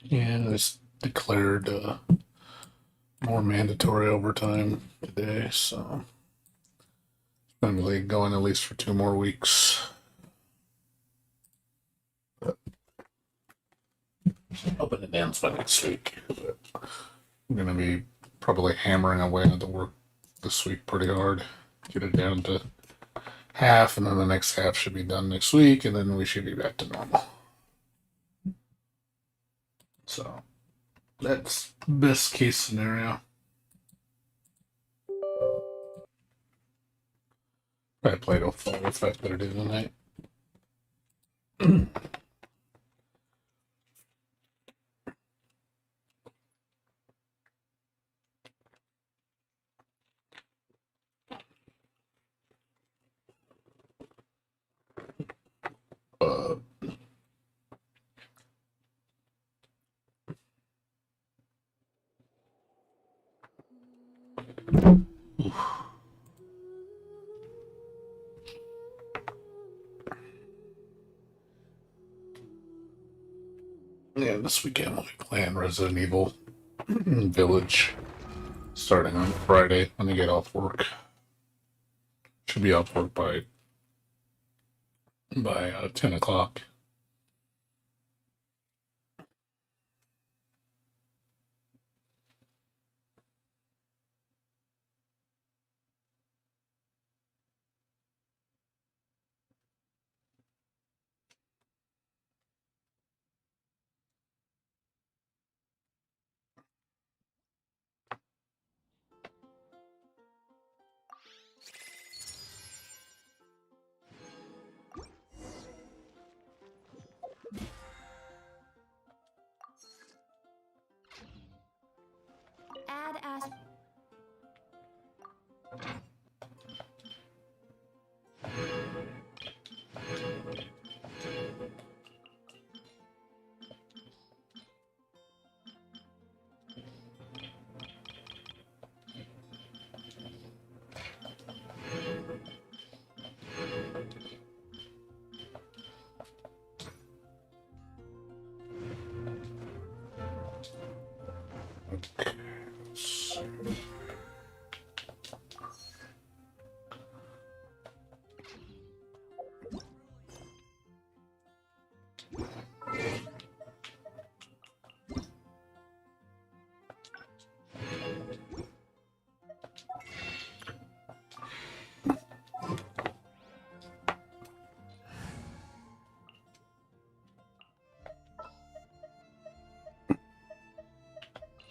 Yeah, it's declared more mandatory overtime today, so I'm really going at least for 2 more weeks. But hoping it ends by next week. But I'm gonna be probably hammering away at the work this week pretty hard. Get it down to half, and then the next half should be done next week, and then we should be back to normal. So that's best case scenario. I played a 5 better day tonight. uh, yeah, this weekend we'll be playing Resident Evil Village starting on Friday when I get off work. Should be off work by 10 o'clock. Add as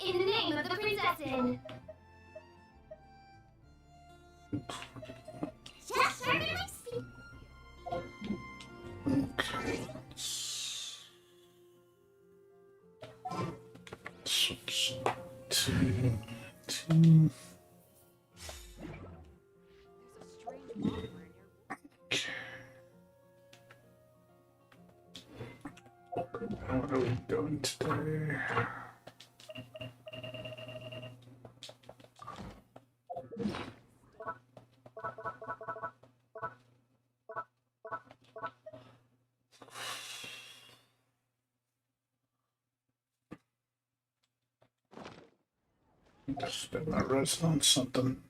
in the name of the princess. What are we doing today? Just spend my rest on something.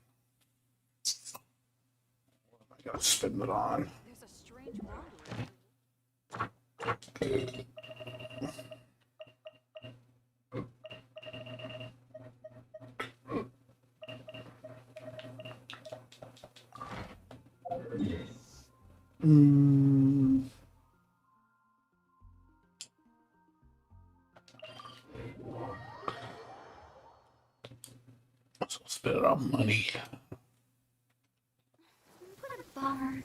What am I gonna spend it on? There's a strange wand. So spend it on money. What a bummer.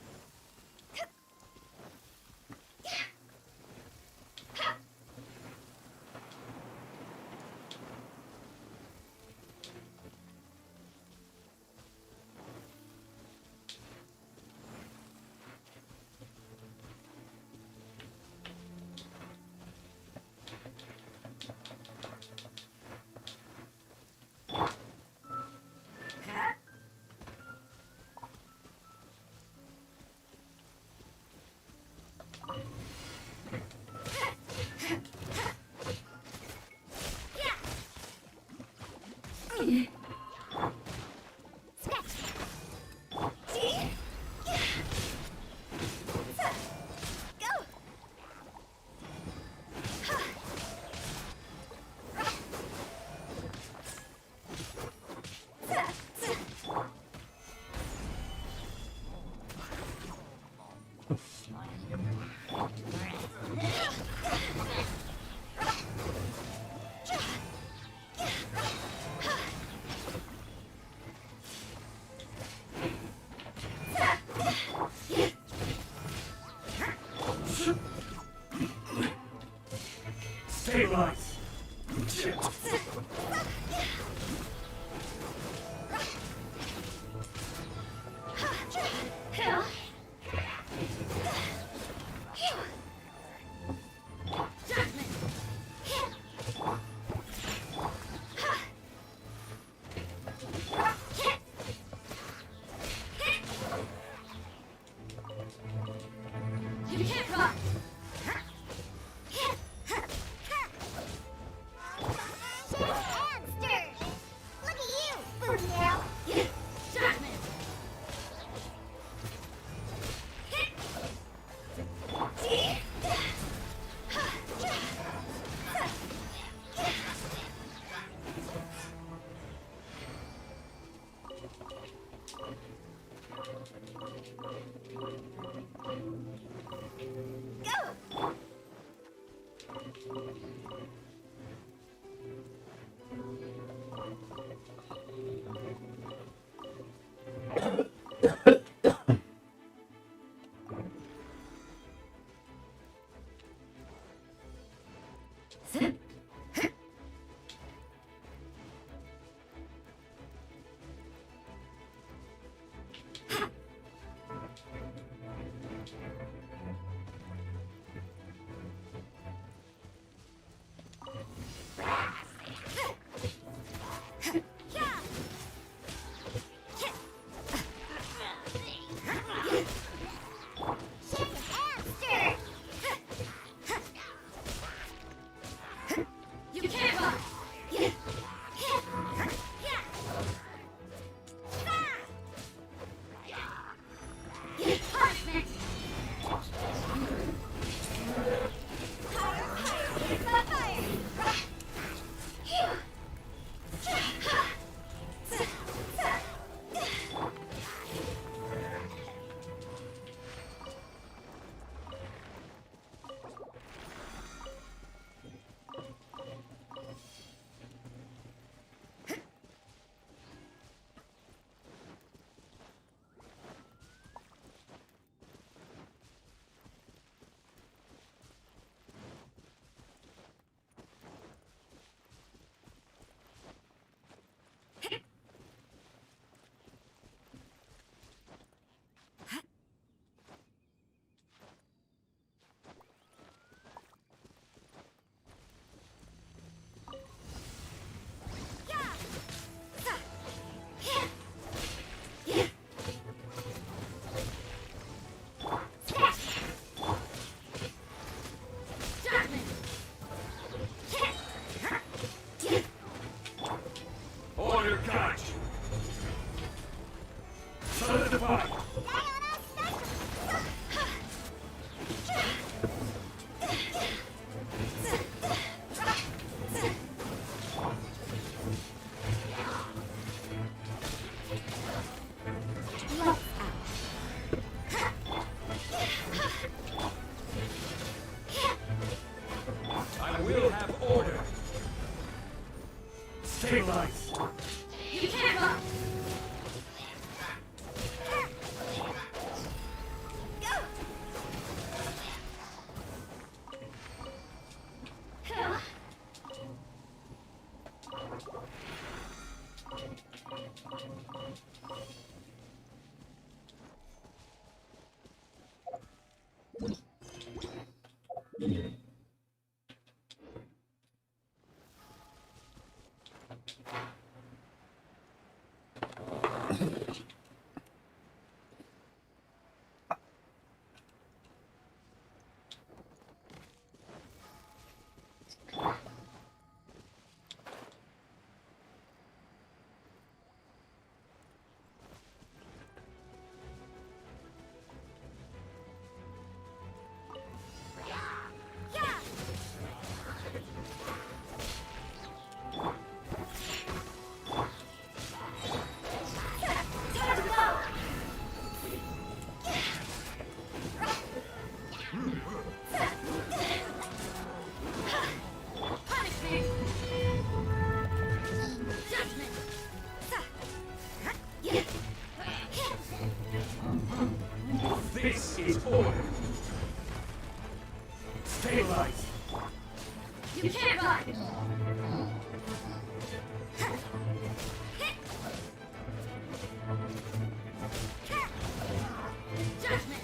Stabilize. You can't run! Hamster! Look at you, food now! Jackman! Hamster! You can't run! Punishment! Jackman! Order guide. Solidify. I will have order. Stabilize. You can't run! This is order. Stabilize. You can't run! Judgment!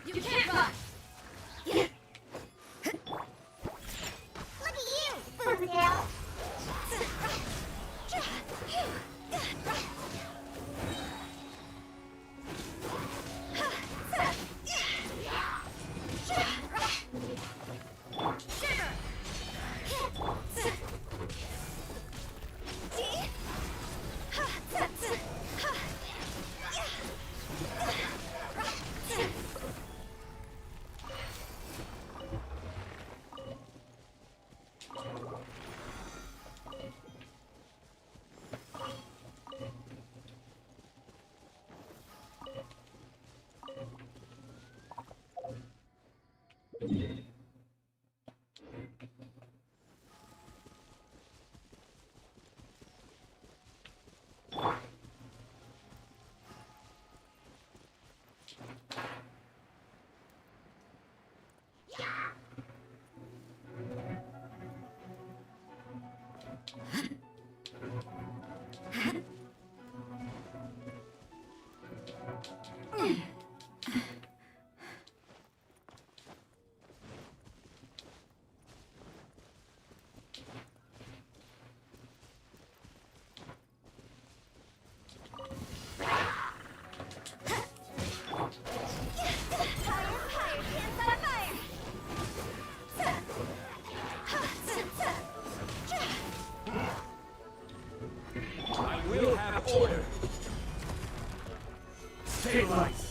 You can't run! Look at you, Boomtail. I will have order. Stabilize.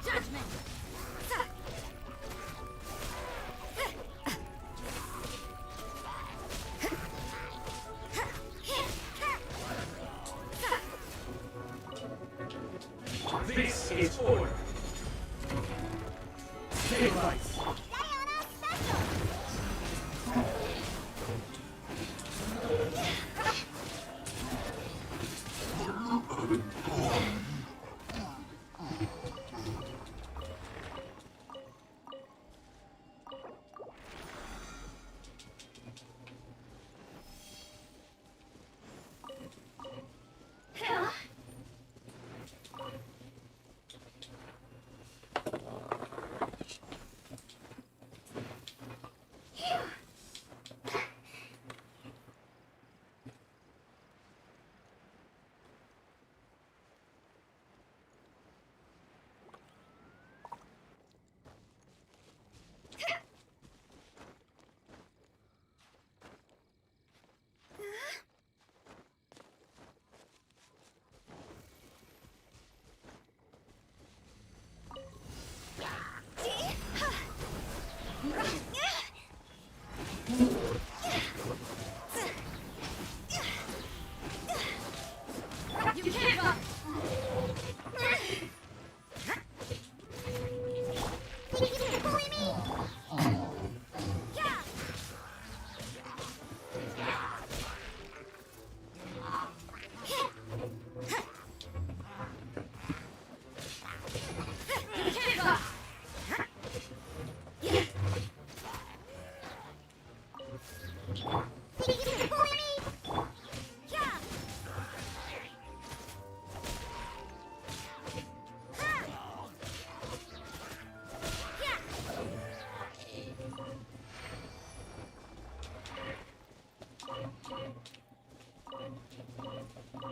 Judgment! This is order. Stabilize. Diana Special.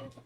This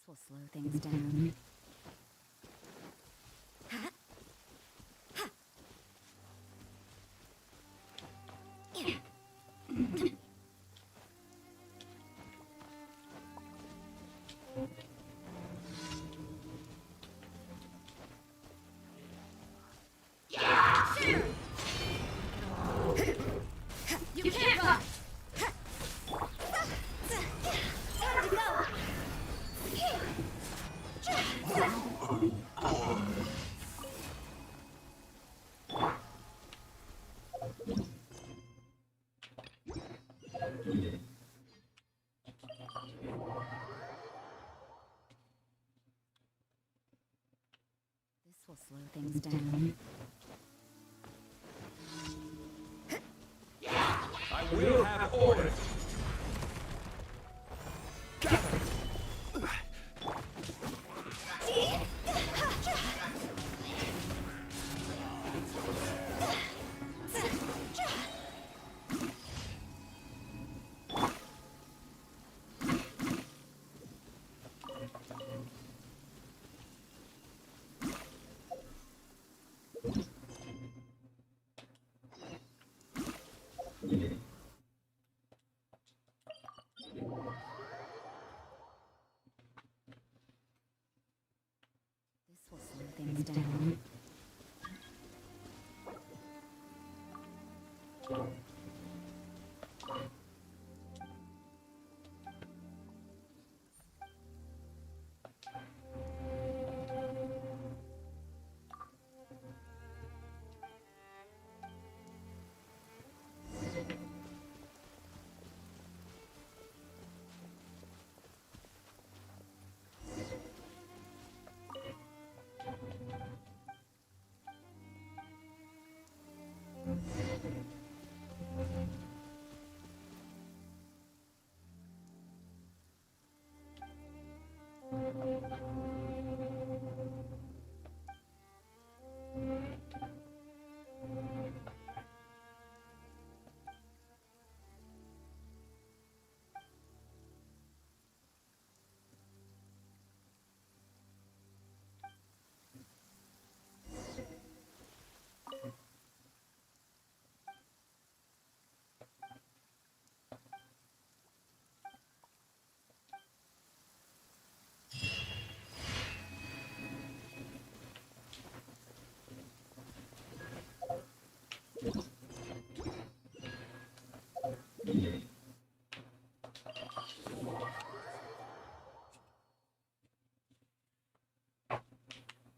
will slow things down. You can't run! Time to go. This will slow things down. I will have order. This will slow things down.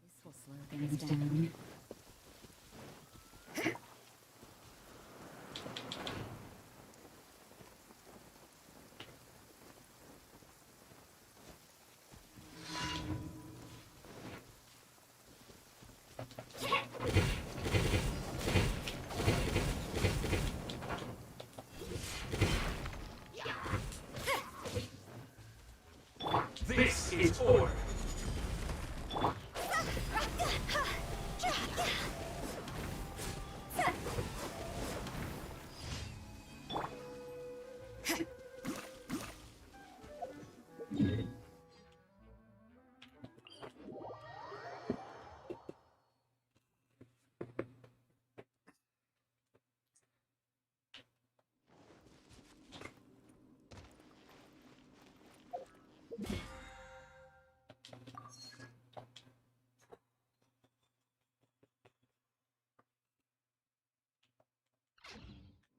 This will slow things down. This is order.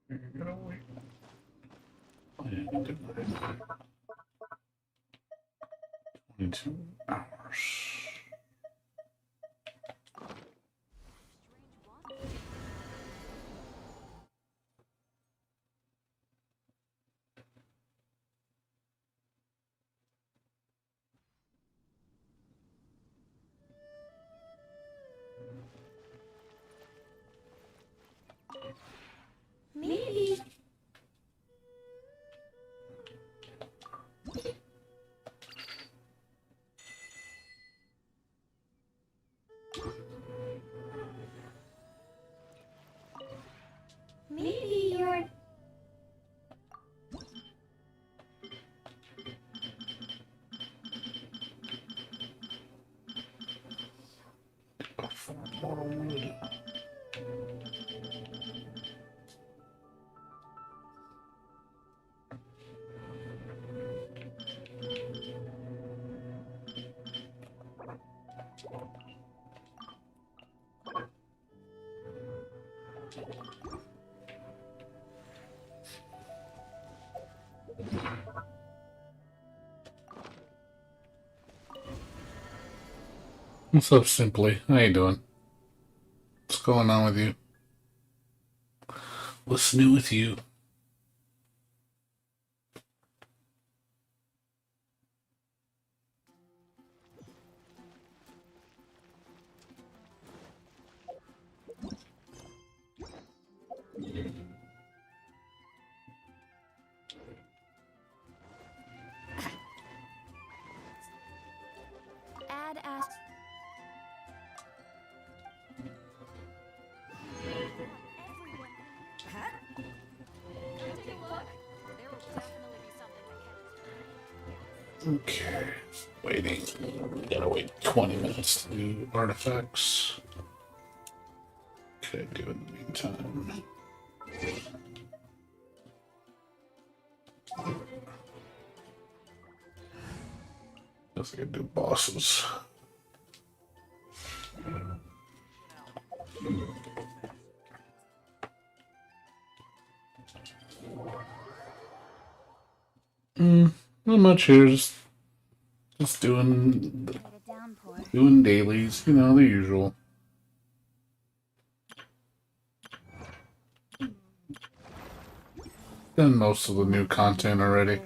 Here you go. Oh, yeah, good night. 2 hours. Maybe. Maybe you're. More wood. What's up, Simply? How you doing? What's going on with you? What's new with you? Add Ash. Okay. Waiting. Gotta wait 20 minutes to do artifacts. Okay, do it in the meantime. Guess I could do bosses. Not much here. Just doing Had a downpour. dailies. You know, the usual. Done most of the new content already.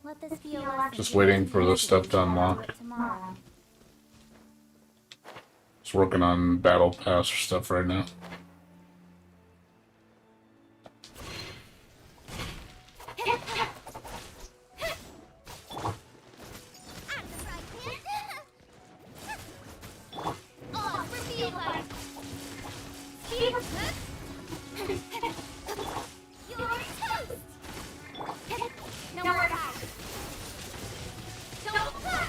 Let this be a lesson. Just waiting for the stuff to unlock. Tomorrow. Just working on battle pass stuff right now. Oh, reveal us. You're toast. No more back. Don't touch.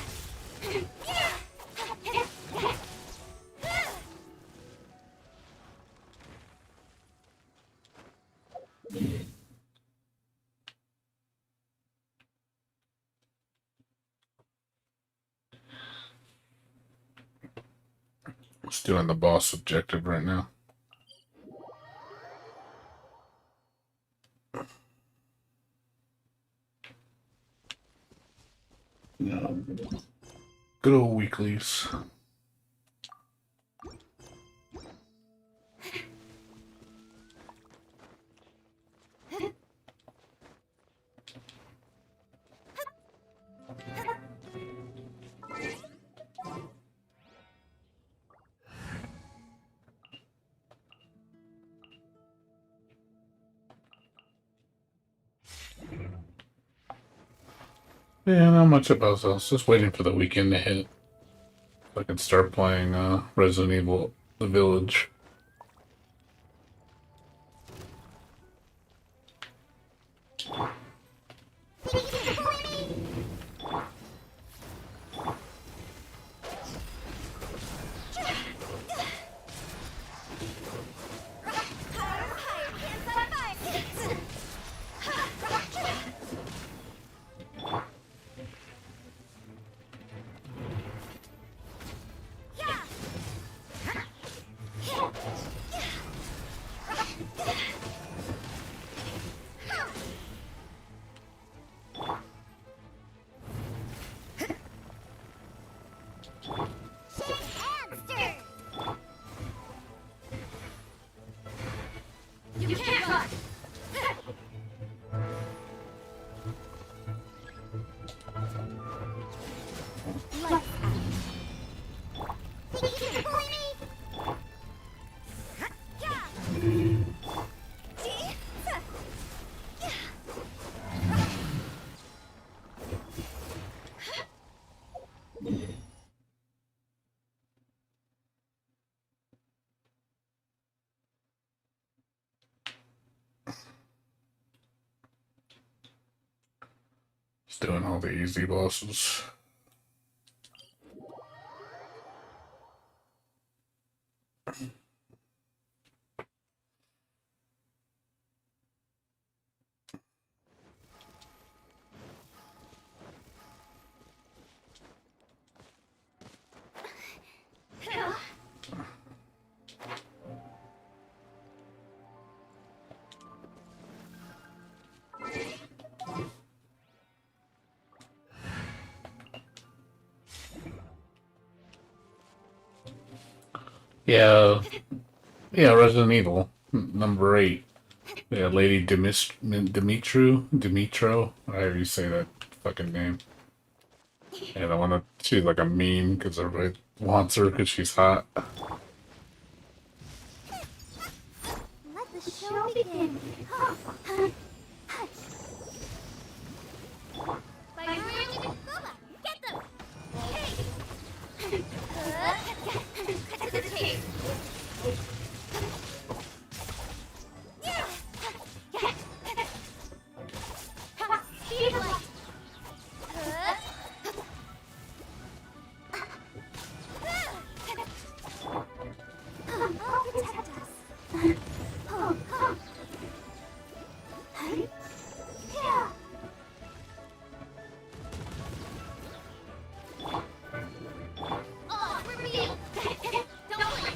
Just doing the boss objective right now. Yeah. Good old weeklies. Yeah, not much about those. Just waiting for the weekend to hit. So I can start playing Resident Evil: The Village. Lights out. Think you can bully me? Just doing all the easy bosses. Yeah, yeah, Resident Evil number 8. Yeah, Lady Dimitro, however you say that fucking name. And I want to. She's like a meme because everybody wants her because she's hot. Let the show begin. By really Bubba, get them! Cut to the chase. Speed light. I'll protect us. Yeah. Oh, for me. Don't worry.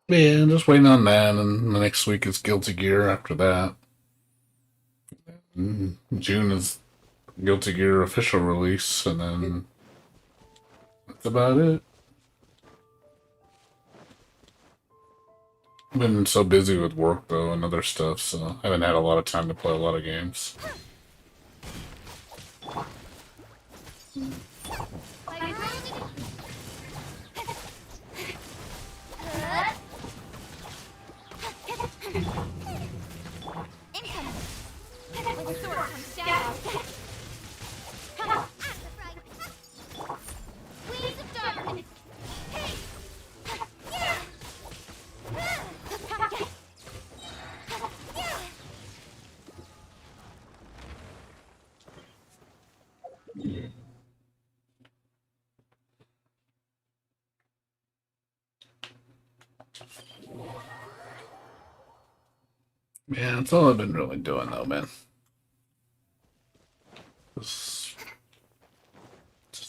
Yeah, just waiting on that, and the next week is Guilty Gear after that. June is Guilty Gear official release, and then that's about it. I've been so busy with work though and other stuff, so I haven't had a lot of time to play a lot of games. By really incoming. With sword comes down. Wings of darkness. Hey. Yeah, that's all I've been really doing though, man. Just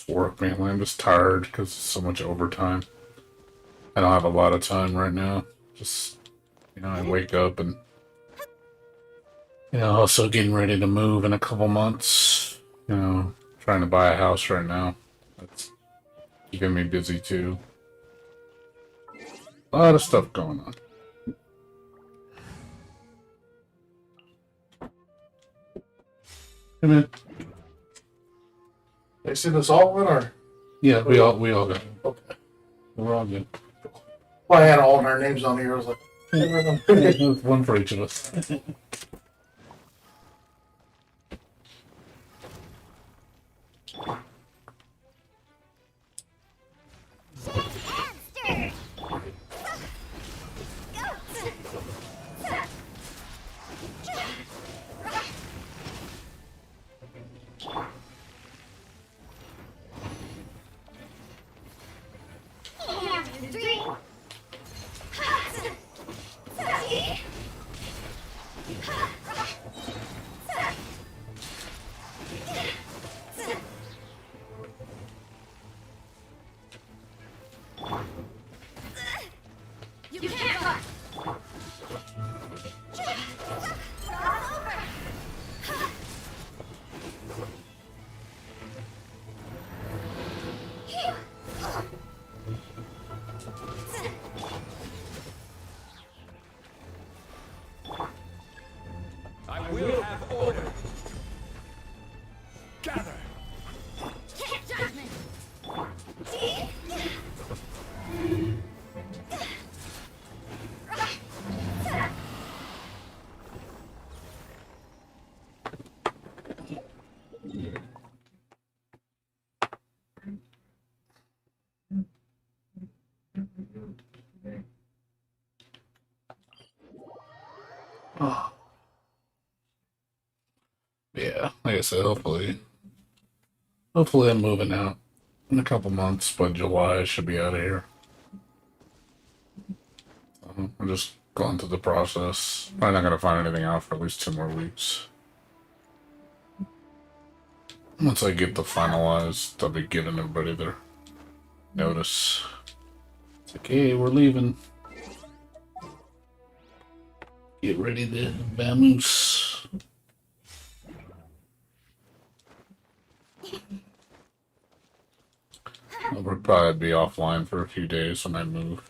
work mainly. I'm just tired because so much overtime. I don't have a lot of time right now. Just, I wake up and, also getting ready to move in a couple months. Trying to buy a house right now. That's keeping me busy too. A lot of stuff going on. Hey man. They send us all in, or Yeah, we all got it. okay. We're all good. Well, I had all of our names on here. I was like, There's one for each of us. You can't run. order. Gather. Judgment. Oh. Yeah, like I said, hopefully I'm moving out in a couple months, but July I should be out of here. I'm just going through the process. Probably not gonna find anything out for at least 2 more weeks. Once I get the finalized, I'll be giving everybody their notice. It's like, hey, we're leaving. Get ready to vamoose. I'll probably be offline for a few days when I move.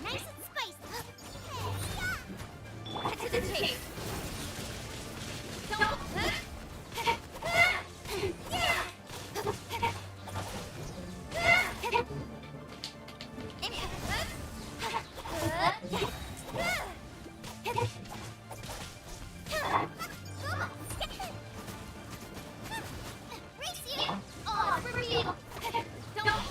Nice and spiced. Cut to the chase. Don't. Race you. All for you. Don't.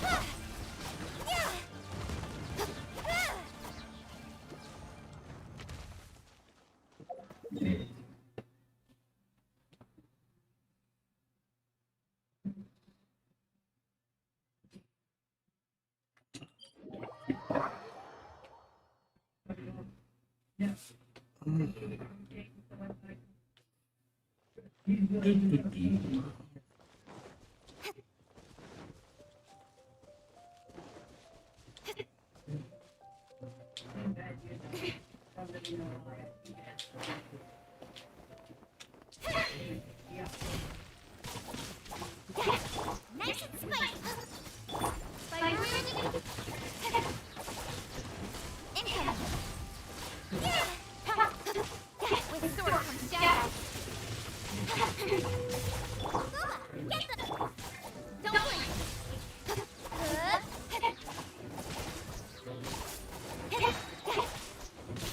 Nice and spiced. By burning. Inhale. With sword comes down. Get them. Don't blink.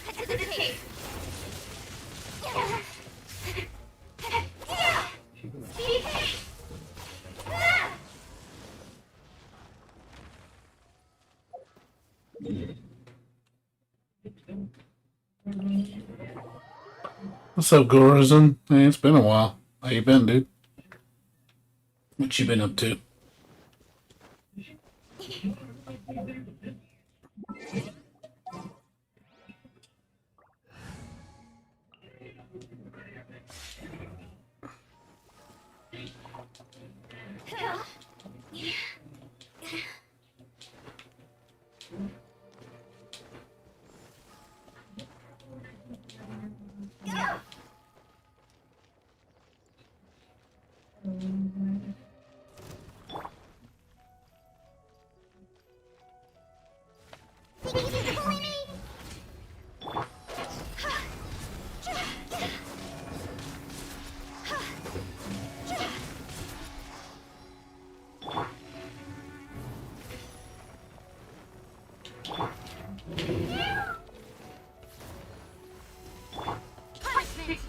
Cut to the chase. Speed haste. What's up, Gorazin? Hey, it's been a while. How you been, dude? What you been up to? Punishment.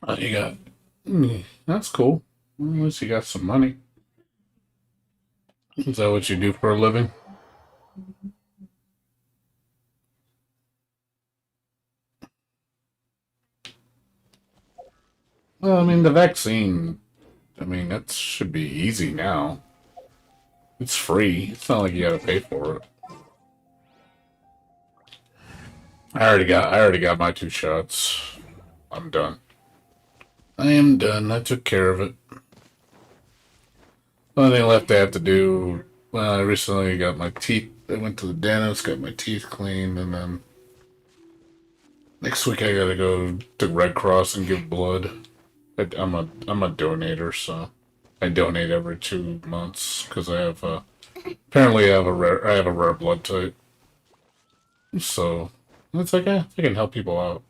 Oh, you got. That's cool. Well, at least you got some money. Is that what you do for a living? Well, I mean, the vaccine, I mean, that should be easy now. It's free. It's not like you gotta pay for it. I already got my 2 shots. I'm done. I am done. I took care of it. The only thing left I have to do, well, I recently got my teeth, I went to the dentist, got my teeth cleaned, and then next week I gotta go to Red Cross and give blood. I'm a donator, so I donate every 2 months because I have apparently I have a rare blood type. So it's like I can help people out.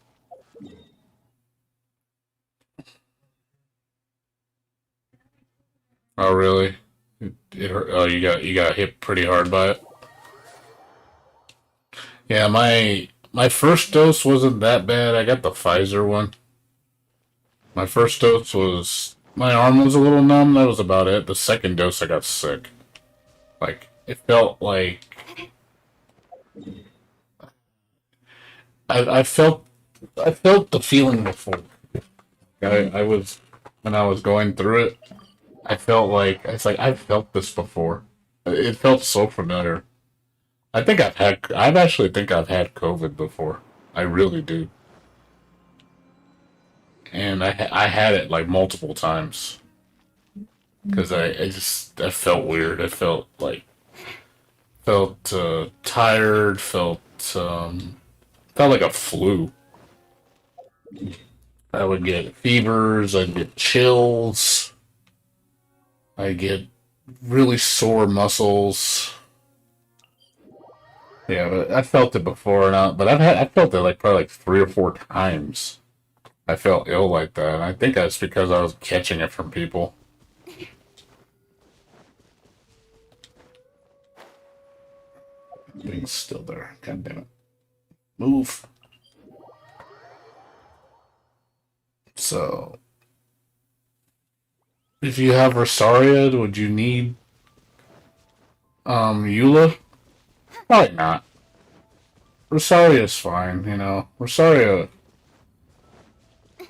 Oh really? It hurt. Oh, you got hit pretty hard by it. Yeah, my first dose wasn't that bad. I got the Pfizer one. My first dose was my arm was a little numb. That was about it. The second dose, I got sick. Like it felt like I felt the feeling before. I was when I was going through it. I felt like it's like I've felt this before. It felt so familiar. I actually think I've had COVID before. I really do, and I had it like multiple times because I felt weird. I felt tired. Felt like a flu. I would get fevers. I'd get chills. I get really sore muscles. Yeah, but I felt it before, but I felt it like probably like 3 or 4 times. I felt ill like that, and I think that's because I was catching it from people. Being still there, god damn it, move. So, if you have Rosaria, would you need Eula? Probably not. Rosaria's fine, you know. Rosaria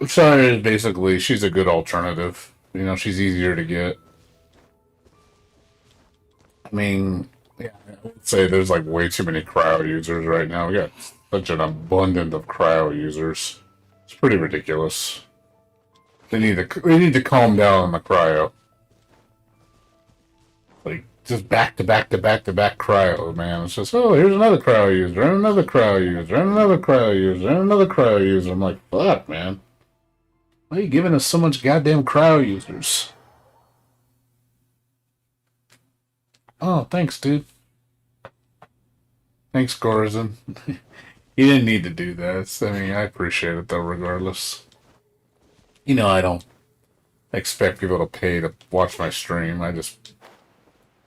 is basically she's a good alternative. You know, she's easier to get. I mean, yeah, I would say there's like way too many cryo users right now. We got such an abundance of cryo users. It's pretty ridiculous. They need to calm down on the cryo. Like just back to back to back to back cryo, man. It's just here's another cryo user, and another cryo user, and another cryo user, and another cryo user. I'm like, fuck, man. Why are you giving us so much goddamn cryo users? Oh, thanks, dude. Thanks, Gorzin. You didn't need to do that. I mean, I appreciate it though, regardless. You know, I don't expect people to pay to watch my stream.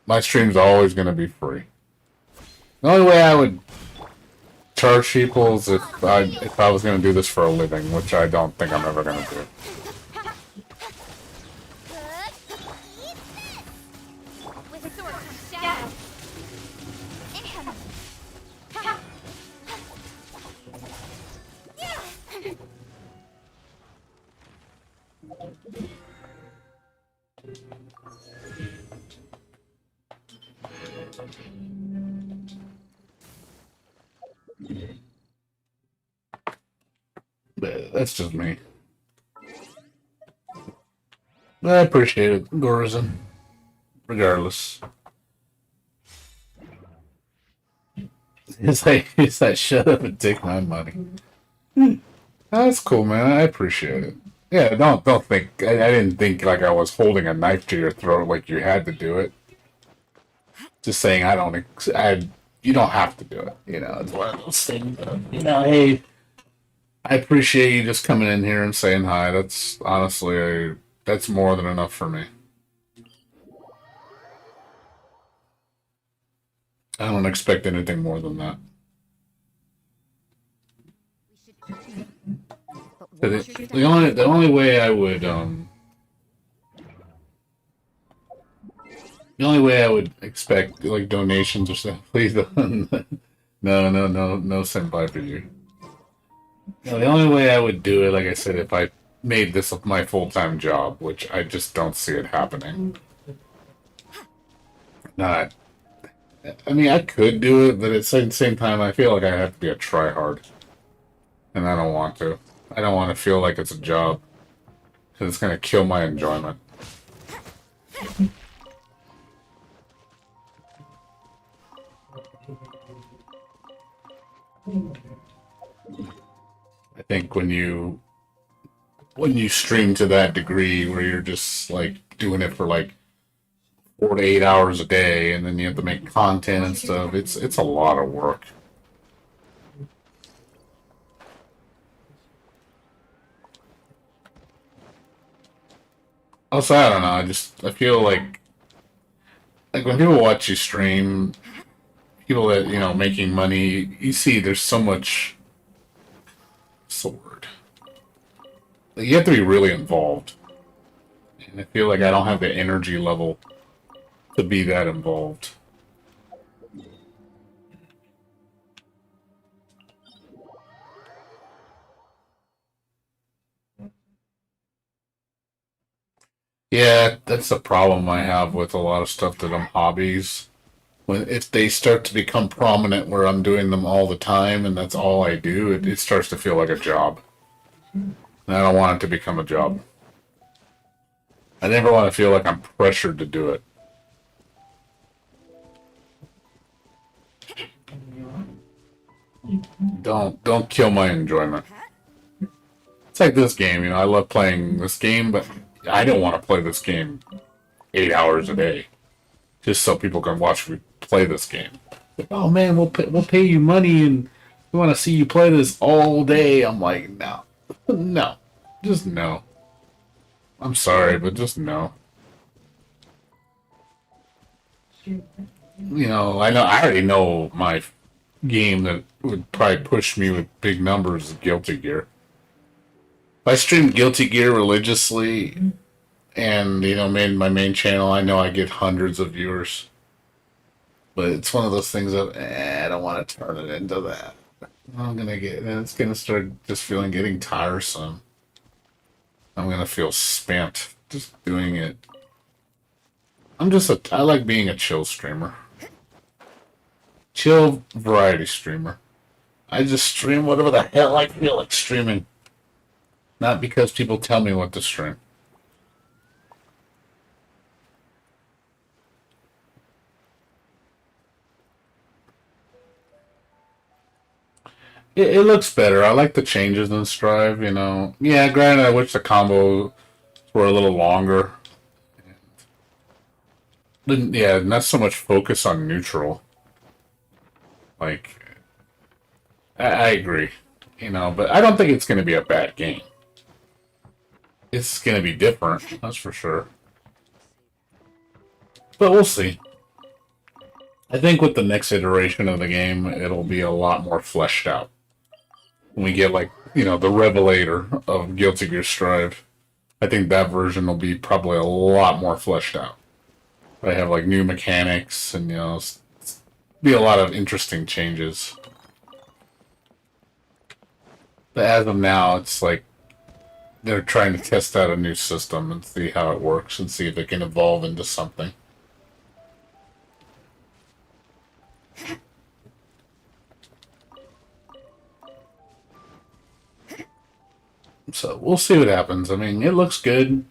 My stream's always gonna be free. The only way I would charge people is if I was gonna do this for a living, which I don't think I'm ever gonna do. With a sword from shadow. But that's just me. But I appreciate it, Gorzin. Regardless. It's like, shut up and take my money. That's cool, man. I appreciate it. Yeah, don't think. I didn't think like I was holding a knife to your throat like you had to do it. Just saying, you don't have to do it. You know, it's one of those things. You know, hey, I appreciate you just coming in here and saying hi. That's honestly, that's more than enough for me. I don't expect anything more than that. The only way I would The only way I would expect like donations or stuff, please don't. No senpai for you. No, the only way I would do it, like I said, if I made this my full-time job, which I just don't see it happening. Not. I mean, I could do it, but at the same time, I feel like I have to be a tryhard, and I don't want to. I don't want to feel like it's a job, because it's gonna kill my enjoyment. I think when you stream to that degree where you're just like doing it for like 4 to 8 hours a day, and then you have to make content and stuff, it's a lot of work. Also, I don't know. I feel like when people watch you stream, people that making money, you see there's so much. What's the word? Like, you have to be really involved, and I feel like I don't have the energy level to be that involved. Yeah, that's the problem I have with a lot of stuff that I'm hobbies. When if they start to become prominent where I'm doing them all the time and that's all I do, it starts to feel like a job. And I don't want it to become a job. I never want to feel like I'm pressured to do it. Don't kill my enjoyment. It's like this game, I love playing this game, but I don't want to play this game 8 hours a day just so people can watch me play this game. Like, oh man, we'll pay you money and we want to see you play this all day. I'm like, no, no, just no. I'm sorry, but just no. I already know my game that would probably push me with big numbers is Guilty Gear. If I stream Guilty Gear religiously and made my main channel, I know I get hundreds of viewers. But it's one of those things of I don't want to turn it into that. It's gonna start just getting tiresome. I'm gonna feel spent just doing it. I like being a chill streamer. Chill variety streamer. I just stream whatever the hell I feel like streaming. Not because people tell me what to stream. It looks better. I like the changes in Strive, Yeah, granted, I wish the combos were a little longer. Yeah, not so much focus on neutral. Like, I agree, but I don't think it's going to be a bad game. It's going to be different, that's for sure. But we'll see. I think with the next iteration of the game, it'll be a lot more fleshed out. When we get, the Revelator of Guilty Gear Strive, I think that version will be probably a lot more fleshed out. I have, new mechanics and, be a lot of interesting changes. But as of now, it's like they're trying to test out a new system and see how it works and see if it can evolve into something. So we'll see what happens. I mean, it looks good.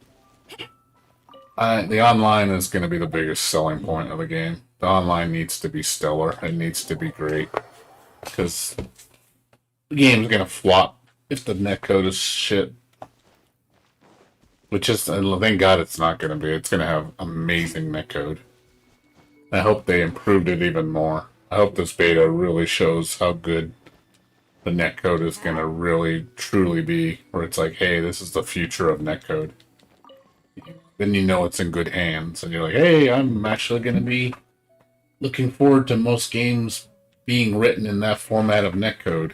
The online is going to be the biggest selling point of the game. The online needs to be stellar. It needs to be great. Because the game's going to flop if the netcode is shit. Which is, thank God it's not going to be. It's going to have amazing netcode. I hope they improved it even more. I hope this beta really shows how good the netcode is going to really, truly be. Where it's like, hey, this is the future of netcode. Then it's in good hands. And you're like, hey, I'm actually going to be looking forward to most games being written in that format of netcode.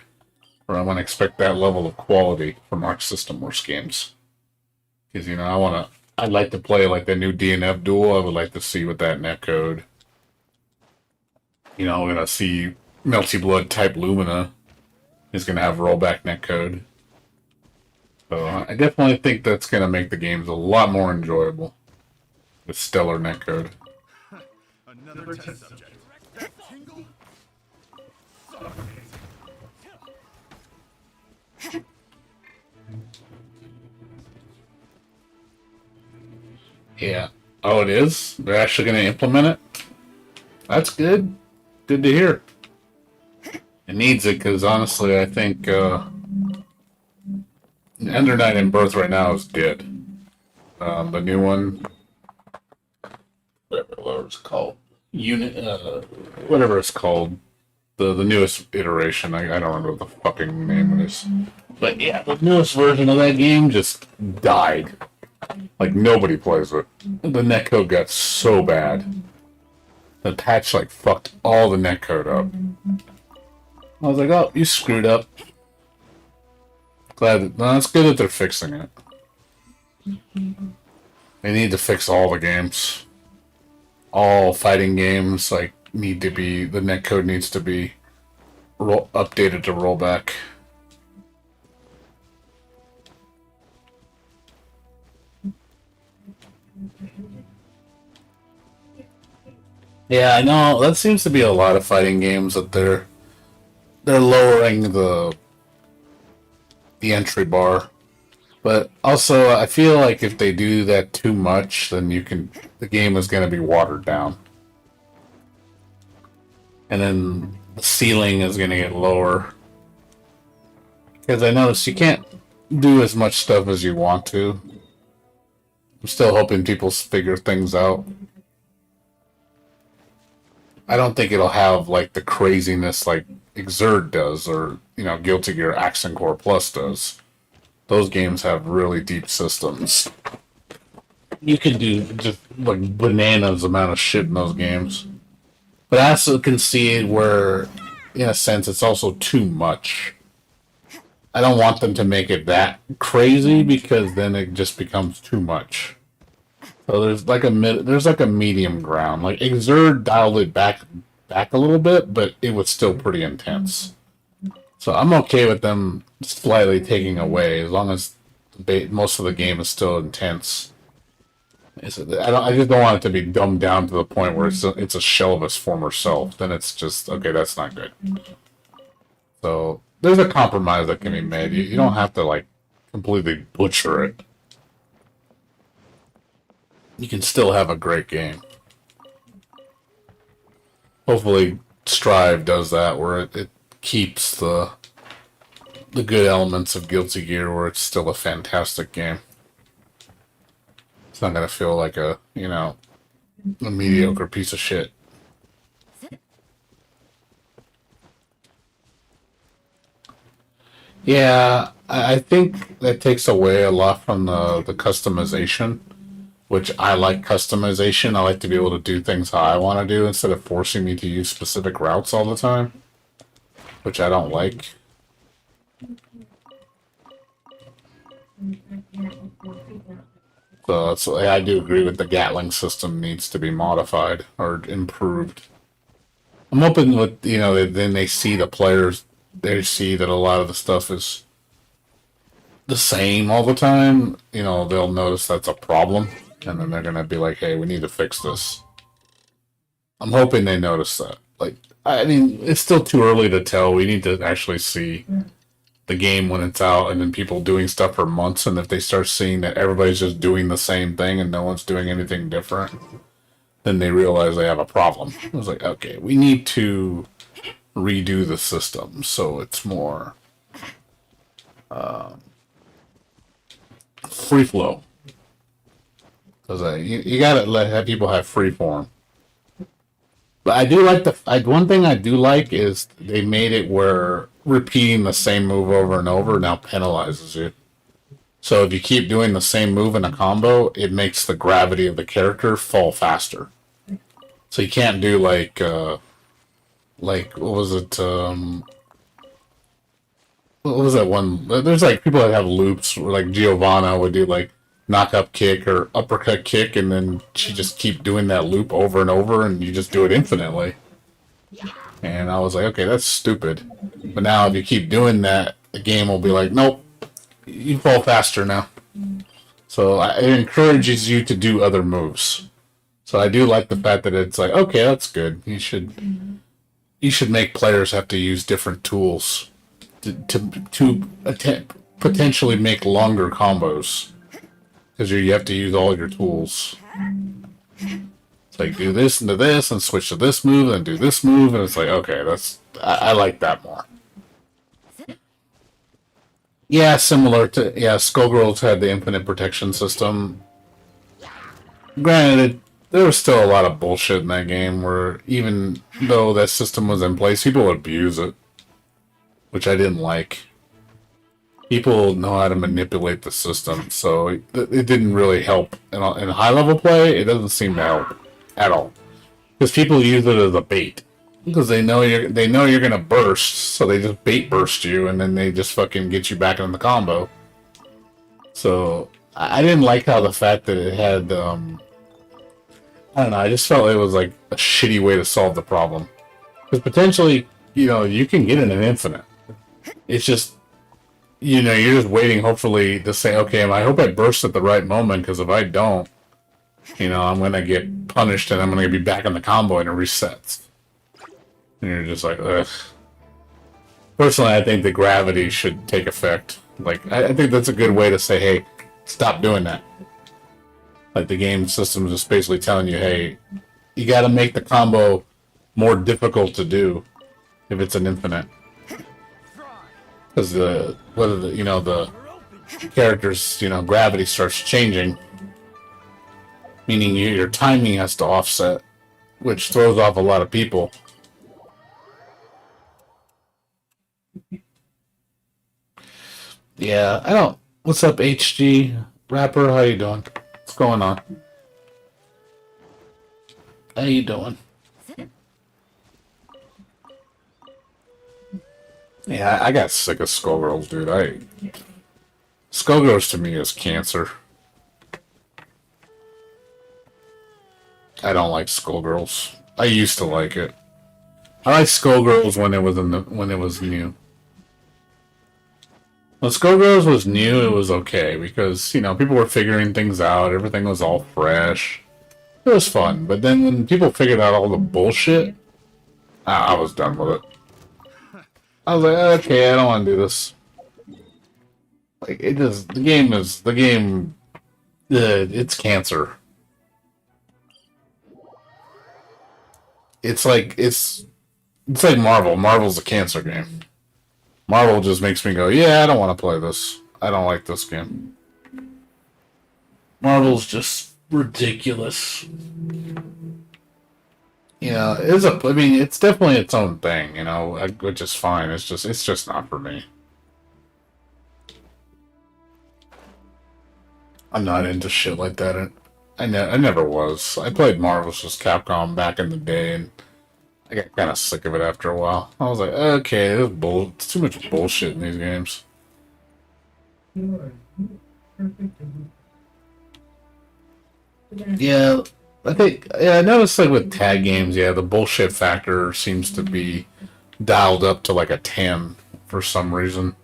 Or I'm going to expect that level of quality from Arc System Works games. Because, I want to I'd like to play like the new DNF duel. I would like to see what that netcode. You know, we're gonna see Melty Blood type Lumina is gonna have rollback netcode. So I definitely think that's gonna make the games a lot more enjoyable with stellar netcode. Another test subject. Tingle. Yeah. Oh, it is? They're actually gonna implement it? That's good. Good to hear. It needs it because honestly, I think Ender Knight in Birth right now is dead. The new one, whatever it's called, whatever it's called, the newest iteration. I don't remember what the fucking name is, but yeah, the newest version of that game just died. Like nobody plays it. The netcode got so bad. The patch like fucked all the netcode up. I was like, oh, you screwed up. Glad. No, it's good that they're fixing it. They need to fix all the games. All fighting games like need to be, the netcode needs to be updated to rollback. Yeah, I know. That seems to be a lot of fighting games that they're lowering the entry bar. But also, I feel like if they do that too much, then the game is going to be watered down. And then the ceiling is going to get lower. Because I noticed you can't do as much stuff as you want to. I'm still hoping people figure things out. I don't think it'll have like the craziness like Exerd does, or Guilty Gear Accent Core Plus does. Those games have really deep systems. You can do just like bananas amount of shit in those games. But I also can see where, in a sense, it's also too much. I don't want them to make it that crazy because then it just becomes too much. So there's like a medium ground. Like Exerd dialed it back a little bit, but it was still pretty intense. So I'm okay with them slightly taking away as long as most of the game is still intense. I just don't want it to be dumbed down to the point where it's a shell of its former self. Then it's just okay. That's not good. So there's a compromise that can be made. You don't have to like completely butcher it. You can still have a great game. Hopefully, Strive does that where it keeps the good elements of Guilty Gear where it's still a fantastic game. It's not gonna feel like a mediocre piece of shit. Yeah, I think that takes away a lot from the customization, which I like customization. I like to be able to do things how I want to do instead of forcing me to use specific routes all the time, which I don't like. So I do agree with the Gatling system needs to be modified or improved. I'm hoping with then they see the players, they see that a lot of the stuff is the same all the time. They'll notice that's a problem, and then they're gonna be like, "Hey, we need to fix this." I'm hoping they notice that. Like, I mean, it's still too early to tell. We need to actually see the game when it's out, and then people doing stuff for months, and if they start seeing that everybody's just doing the same thing and no one's doing anything different, then they realize they have a problem. I was like, okay, we need to redo the system so it's more free flow. Because you gotta have people have free form. But I do like one thing I do like is they made it where repeating the same move over and over now penalizes you. So if you keep doing the same move in a combo, it makes the gravity of the character fall faster. So you can't do like what was it? What was that one? There's like people that have loops where like Giovanna would do like knock up kick or uppercut kick, and then she just keep doing that loop over and over, and you just do it infinitely. And I was like, okay, that's stupid. But now if you keep doing that, the game will be like, nope, you fall faster now. So it encourages you to do other moves. So I do like the fact that it's like, okay, that's good. You should make players have to use different tools to potentially make longer combos because you have to use all your tools. It's like do this into this and switch to this move and do this move, and it's like okay, I like that more. Yeah, similar to Skullgirls had the infinite protection system. Granted, there was still a lot of bullshit in that game where even though that system was in place, people would abuse it, which I didn't like. People know how to manipulate the system, so it didn't really help. In high level play, it doesn't seem to help at all because people use it as a bait because they know you're gonna burst, so they just bait burst you, and then they just fucking get you back in the combo. So I didn't like how the fact that it had I don't know. I just felt it was like a shitty way to solve the problem because potentially you can get in an infinite. It's just you're just waiting, hopefully, to say, okay, I hope I burst at the right moment, because if I don't, I'm going to get punished, and I'm going to be back in the combo, and it resets. And you're just like, ugh. Personally, I think the gravity should take effect. Like, I think that's a good way to say, hey, stop doing that. Like, the game system is just basically telling you, hey, you got to make the combo more difficult to do if it's an infinite. Because the character's gravity starts changing, meaning your timing has to offset, which throws off a lot of people. Yeah, I don't. What's up, HG Rapper? How you doing? What's going on? How you doing? Yeah, I got sick of Skullgirls, dude. Skullgirls to me is cancer. I don't like Skullgirls. I used to like it. I liked Skullgirls when it was new. When Skullgirls was new, it was okay because people were figuring things out. Everything was all fresh. It was fun, but then when people figured out all the bullshit, I was done with it. I was like, okay, I don't want to do this. Like, it's cancer. It's like Marvel. Marvel's a cancer game. Marvel just makes me go, yeah, I don't want to play this. I don't like this game. Marvel's just ridiculous. It's definitely its own thing, which is fine. It's just not for me. I'm not into shit like that. I never was. I played Marvel vs. Capcom back in the day, and I got kind of sick of it after a while. I was like, okay, it's too much bullshit in these games. Yeah, I noticed like with tag games, the bullshit factor seems to be dialed up to like a 10 for some reason.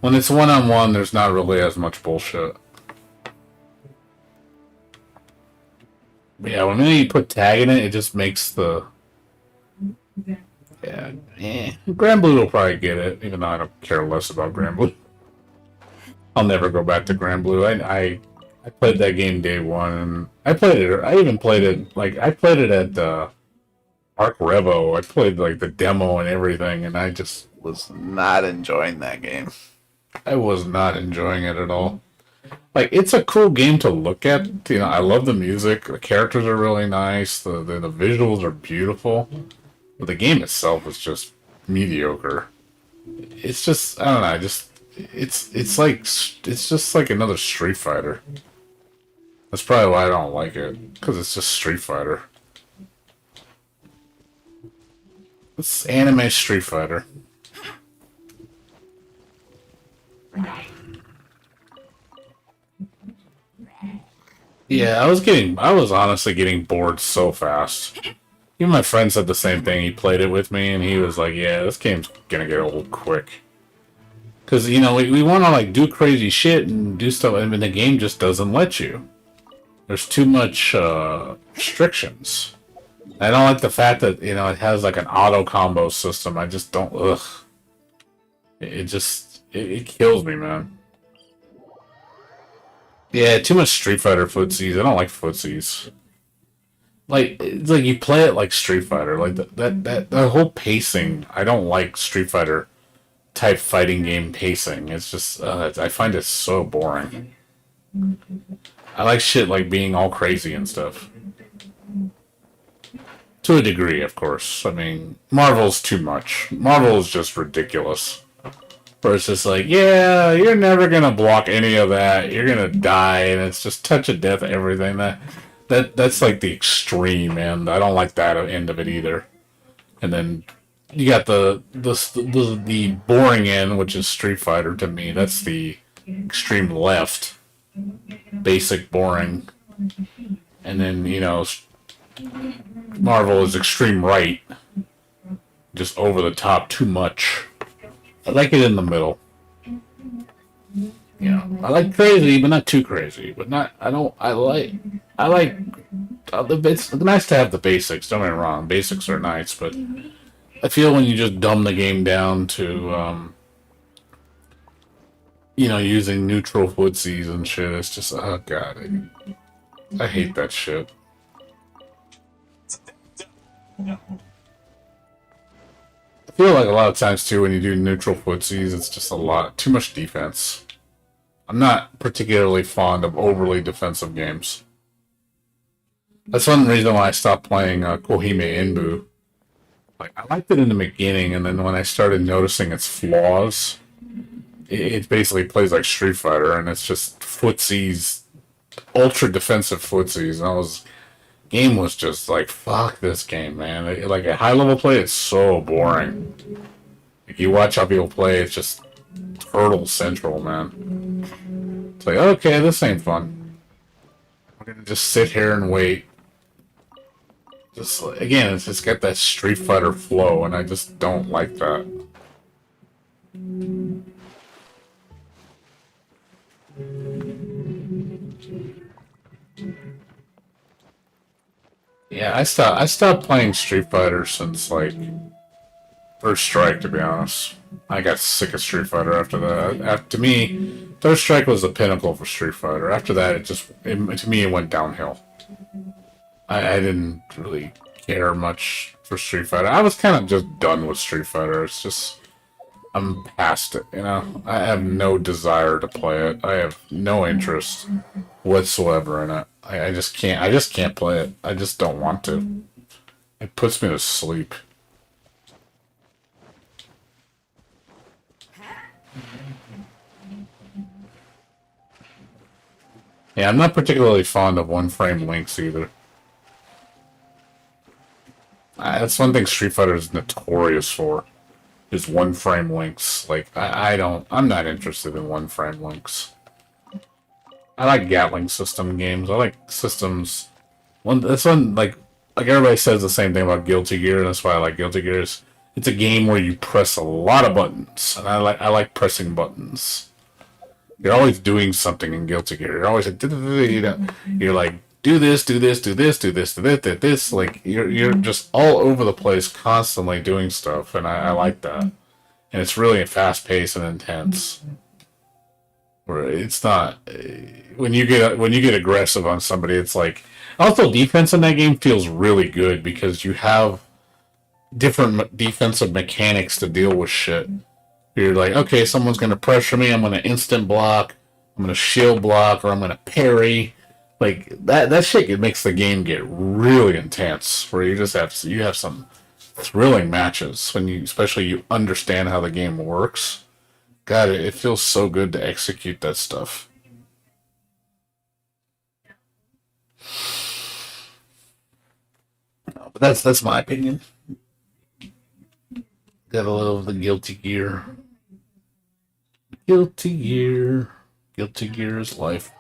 When it's one-on-one, there's not really as much bullshit. But yeah, when you put tag in it, it just makes the... Yeah. Grand Blue will probably get it, even though I don't care less about Grand Blue. I'll never go back to Grand Blue. I played that game day one, and I played it at Arc Revo. I played like the demo and everything, and I just was not enjoying that game. I was not enjoying it at all. Like, it's a cool game to look at. I love the music. The characters are really nice. The visuals are beautiful. But the game itself is just mediocre. It's just, I don't know, it's just like another Street Fighter. That's probably why I don't like it, because it's just Street Fighter. It's anime Street Fighter. Yeah, I was honestly getting bored so fast. Even my friend said the same thing. He played it with me, and he was like, "Yeah, this game's gonna get old quick." Because we want to like do crazy shit and do stuff, and the game just doesn't let you. There's too much restrictions. I don't like the fact that it has like an auto combo system. I just don't. Ugh. It kills me, man. Yeah, too much Street Fighter footsies. I don't like footsies. Like it's like you play it like Street Fighter. Like that whole pacing. I don't like Street Fighter type fighting game pacing. It's just I find it so boring. I like shit like being all crazy and stuff. To a degree, of course. I mean, Marvel's too much. Marvel is just ridiculous. Where it's just like, yeah, you're never gonna block any of that. You're gonna die, and it's just touch of death, everything. That's like the extreme, and I don't like that end of it either. And then you got the boring end, which is Street Fighter to me. That's the extreme left, basic boring. And then Marvel is extreme right, just over the top, too much. I like it in the middle. I like crazy, but not too crazy. But not. I don't. I like. I like. It's nice to have the basics. Don't get me wrong. Basics are nice, but I feel when you just dumb the game down to, using neutral footsies and shit, it's just, oh god, I hate that shit. I feel like a lot of times too when you do neutral footsies, it's just a lot too much defense. I'm not particularly fond of overly defensive games. That's one reason why I stopped playing Kohime Inbu. Like I liked it in the beginning, and then when I started noticing its flaws, it basically plays like Street Fighter, and it's just footsies, ultra defensive footsies. And game was just like, fuck this game, man. Like at high level play, it's so boring. Like you watch how people play, it's just turtle central, man. It's like, okay, this ain't fun. I'm gonna just sit here and wait. Just again, it's just got that Street Fighter flow, and I just don't like that. Yeah, I stopped playing Street Fighter since like First Strike. To be honest, I got sick of Street Fighter after that. To me, First Strike was the pinnacle for Street Fighter. After that, to me it went downhill. I didn't really care much for Street Fighter. I was kind of just done with Street Fighter. It's just I'm past it. I have no desire to play it. I have no interest whatsoever in it. I just can't. I just can't play it. I just don't want to. It puts me to sleep. Yeah, I'm not particularly fond of one-frame links either. That's one thing Street Fighter is notorious for. Is one-frame links. Like I'm not interested in one-frame links. I like Gatling system games. I like systems. That's one like everybody says the same thing about Guilty Gear, and that's why I like Guilty Gear. It's a game where you press a lot of buttons, and I like pressing buttons. You're always doing something in Guilty Gear. You're always like, you're like do this, do this, do this, do this, do this, do this. Like you're just all over the place, constantly doing stuff, and I like that. And it's really fast paced and intense. Where it's not when you get aggressive on somebody, it's like also defense in that game feels really good because you have different defensive mechanics to deal with shit. You're like, okay, someone's gonna pressure me, I'm gonna instant block, I'm gonna shield block, or I'm gonna parry. Like that shit it makes the game get really intense. Where you have some thrilling matches when especially you understand how the game works. God, it feels so good to execute that stuff. But that's my opinion. Gotta love the Guilty Gear. Guilty Gear. Guilty Gear is life.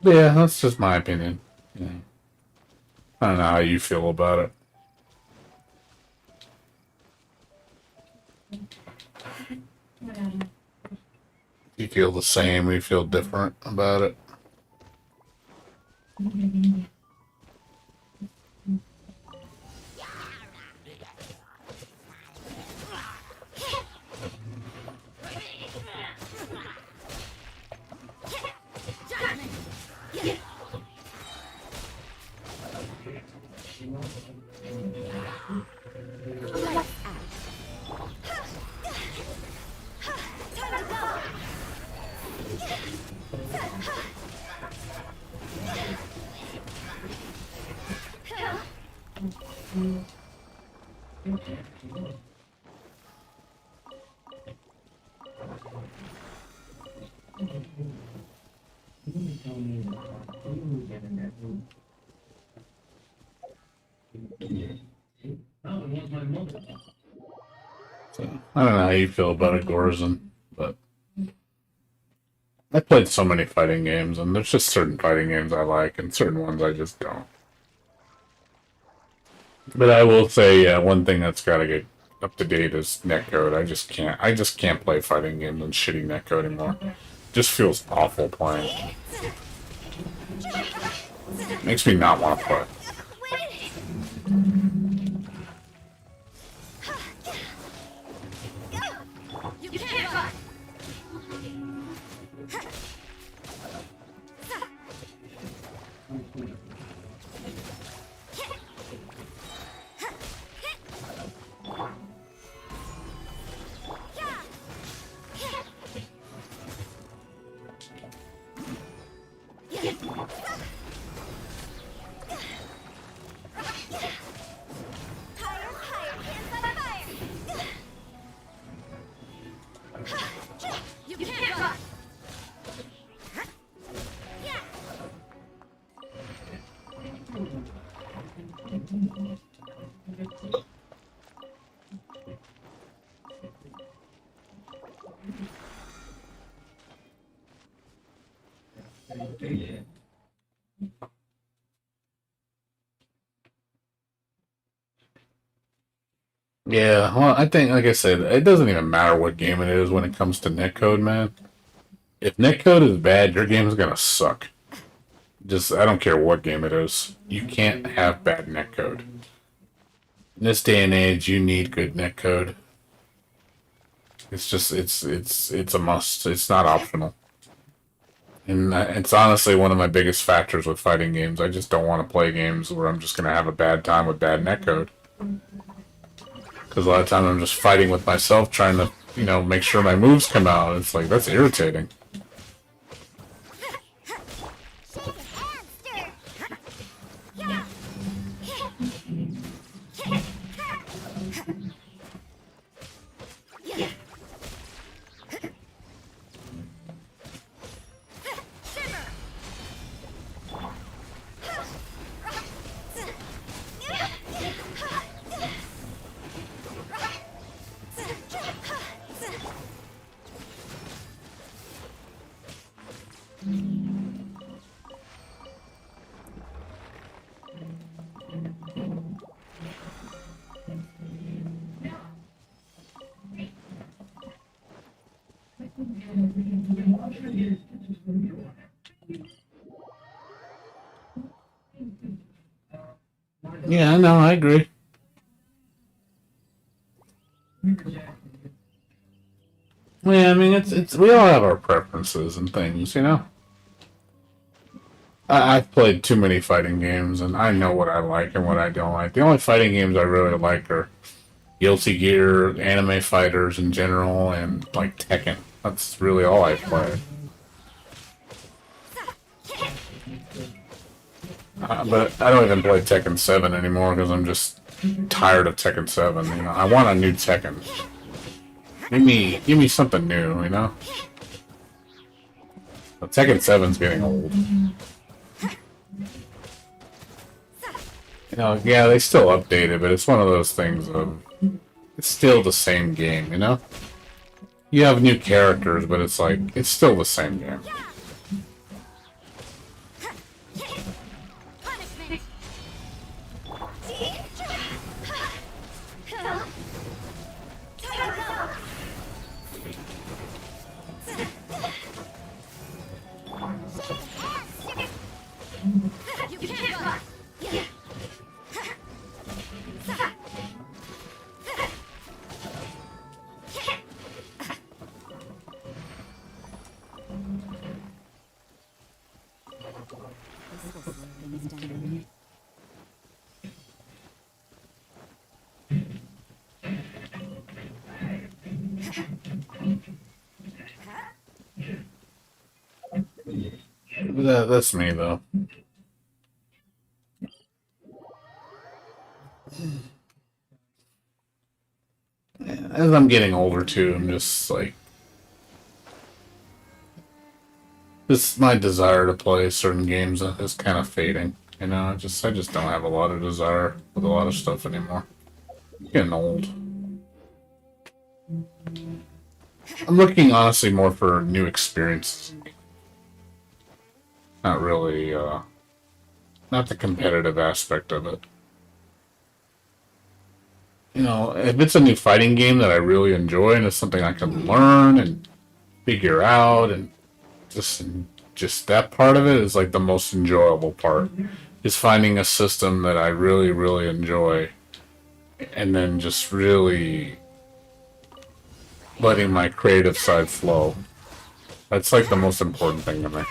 Yeah, that's just my opinion. Yeah. I don't know how you feel about it. You feel the same? You feel different about it? So, I don't know how you feel about it, Gorzen, but I played so many fighting games, and there's just certain fighting games I like, and certain ones I just don't. But I will say, one thing that's got to get up to date is netcode. I just can't. I just can't play fighting games on shitty netcode anymore. Just feels awful playing. Makes me not want to play. Yeah, well, I think, like I said, it doesn't even matter what game it is when it comes to netcode, man. If netcode is bad, your game is gonna suck. Just, I don't care what game it is. You can't have bad netcode. In this day and age, you need good netcode. It's just, it's a must. It's not optional. And it's honestly one of my biggest factors with fighting games. I just don't want to play games where I'm just gonna have a bad time with bad netcode. Because a lot of times I'm just fighting with myself, trying to, make sure my moves come out. It's like, that's irritating. Yeah, I know, I agree. Yeah, I mean, it's we all have our preferences and things. I've played too many fighting games, and I know what I like and what I don't like. The only fighting games I really like are Guilty Gear, anime fighters in general, and like Tekken. That's really all I play. But I don't even play Tekken 7 anymore because I'm just tired of Tekken 7. I want a new Tekken. Give me something new. But Tekken 7's getting old. know, yeah, they still update it, but it's one of those things of it's still the same game, you know? You have new characters, but it's like it's still the same game. Punishment. You can't run. This will slow things down. That's me though. As I'm getting older too, I'm just like this. My desire to play certain games is kind of fading. You know, I just don't have a lot of desire with a lot of stuff anymore. Getting old. I'm looking honestly more for new experiences. Not really, not the competitive aspect of it. You know, if it's a new fighting game that I really enjoy and it's something I can learn and figure out and just that part of it is like the most enjoyable part. Is finding a system that I really, really enjoy and then just really letting my creative side flow. That's like the most important thing to me.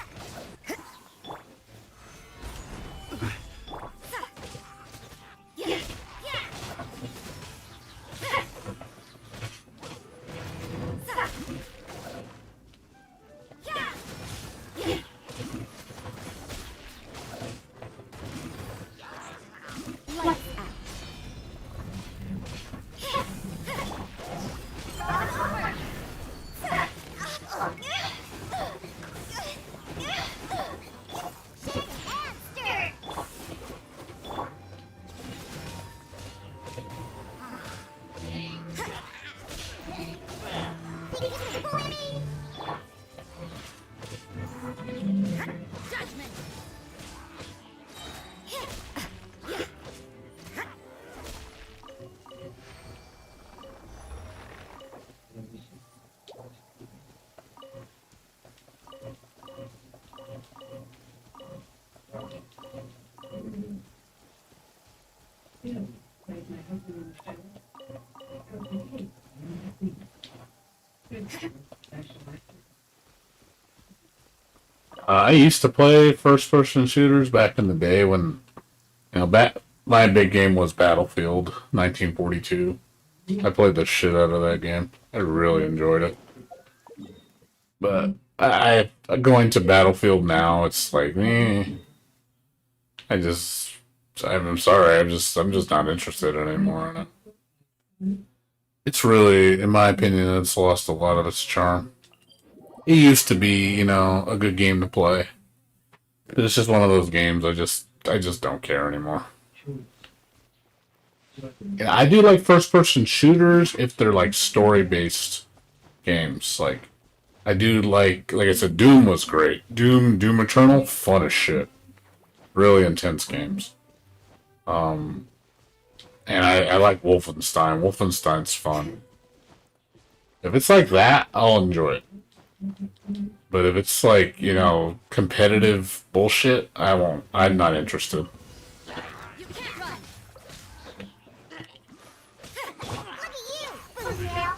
I used to play first-person shooters back in the day when, you know, my big game was Battlefield 1942. I played the shit out of that game. I really enjoyed it. But going to Battlefield now, it's like, I just, I'm sorry, I'm just not interested anymore in it. It's really, in my opinion, it's lost a lot of its charm. It used to be, you know, a good game to play. It's just one of those games I just don't care anymore. Yeah, I do like first person shooters if they're like story based games. Like I do like I said, Doom was great. Doom Eternal, fun as shit. Really intense games. And I like Wolfenstein. Wolfenstein's fun. If it's like that, I'll enjoy it. But if it's like, you know, competitive bullshit, I won't. I'm not interested. You can't run. Look at you, Boomerang.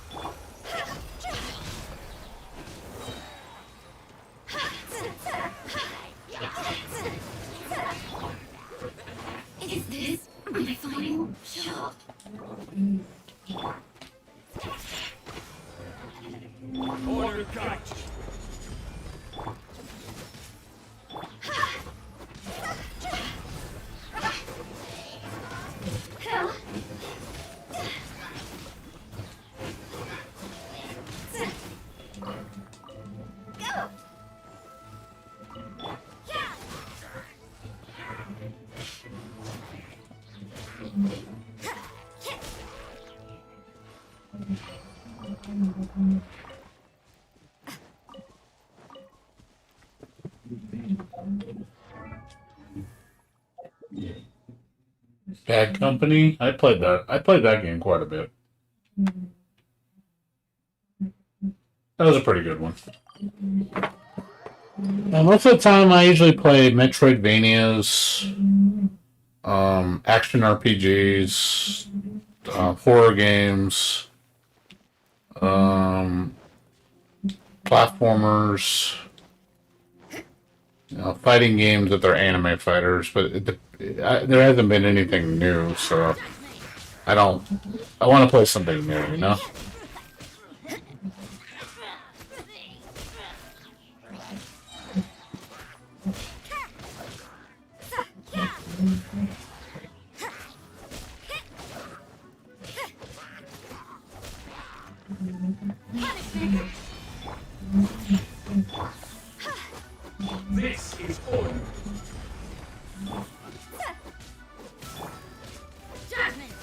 Is this my final shot? Order got you. Bad Company. I played that. I played that game quite a bit. That was a pretty good one. And most of the time, I usually play Metroidvanias, action RPGs, horror games, um, platformers, fighting games that they're anime fighters. But there hasn't been anything new, so I don't. I want to play something new, you know. This is order. Judgment.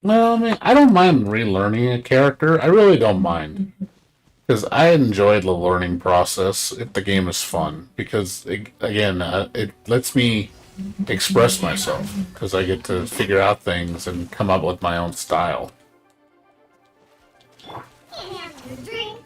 Well, I mean, I don't mind relearning a character. I really don't mind. Because I enjoy the learning process if the game is fun. Because, again, it lets me express myself. Because I get to figure out things and come up with my own style. Drink.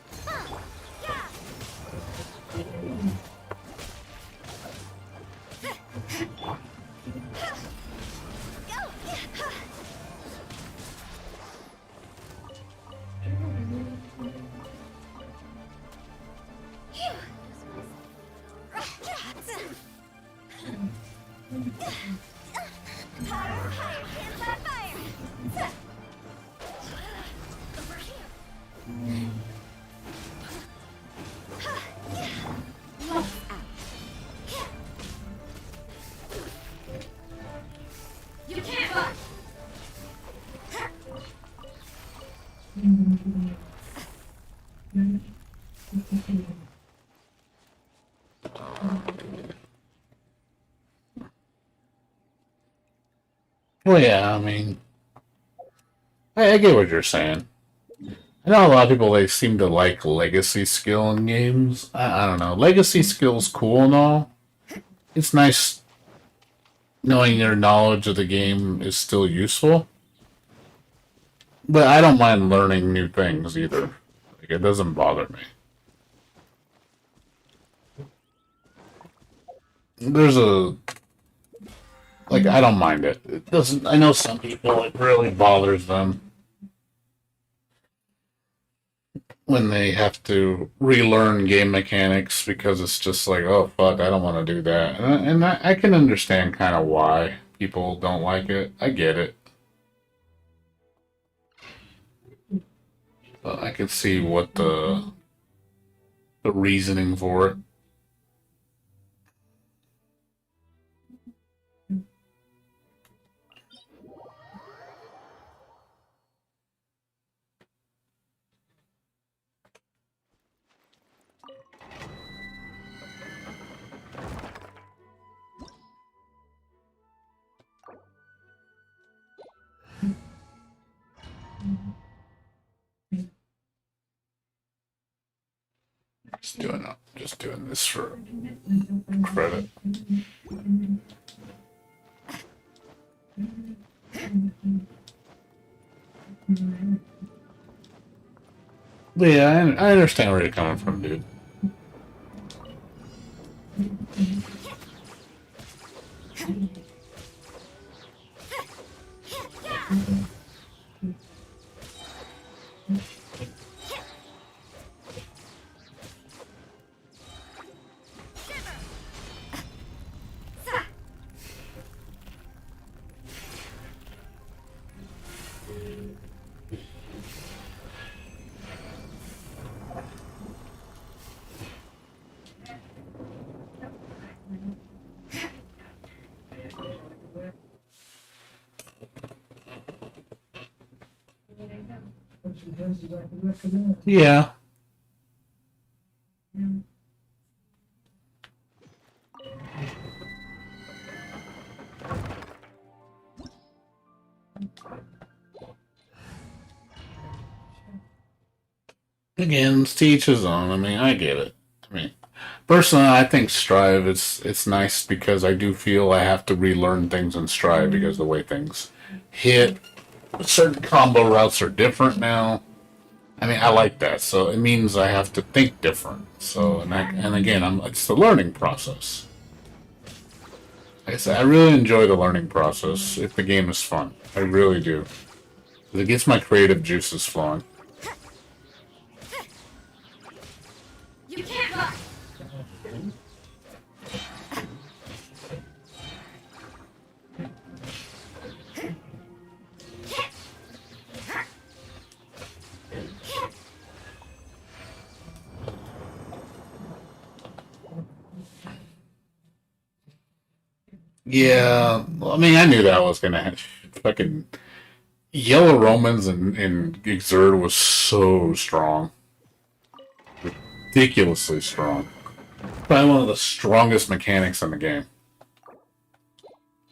You can't run. Well, yeah, I mean, I get what you're saying. I know a lot of people, they seem to like legacy skill in games. I don't know. Legacy skill's cool and all. It's nice knowing your knowledge of the game is still useful. But I don't mind learning new things either. Like, it doesn't bother me. There's a like, I don't mind it. It doesn't. I know some people, it really bothers them when they have to relearn game mechanics because it's just like, oh fuck, I don't want to do that. And I can understand kind of why people don't like it. I get it. But I can see what the reasoning for it. Just doing this for credit. But yeah, I understand where you're coming from, dude. Yeah. Again, to each his own. I mean, I get it. I mean, personally, I think Strive it's nice because I do feel I have to relearn things in Strive because the way things hit. Certain combo routes are different now. I mean, I like that. So it means I have to think different. So and again, it's the learning process. Like I said, I really enjoy the learning process if the game is fun. I really do. It gets my creative juices flowing. You can't run. Yeah, well, I mean, I knew that was gonna happen. Fucking Yellow Romans and Exert was so strong, ridiculously strong. Probably one of the strongest mechanics in the game.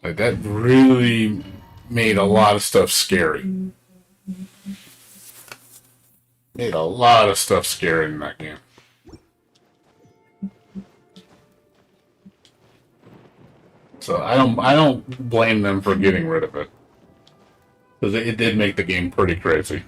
Like that really made a lot of stuff scary. Made a lot of stuff scary in that game. So I don't blame them for getting rid of it because it did make the game pretty crazy.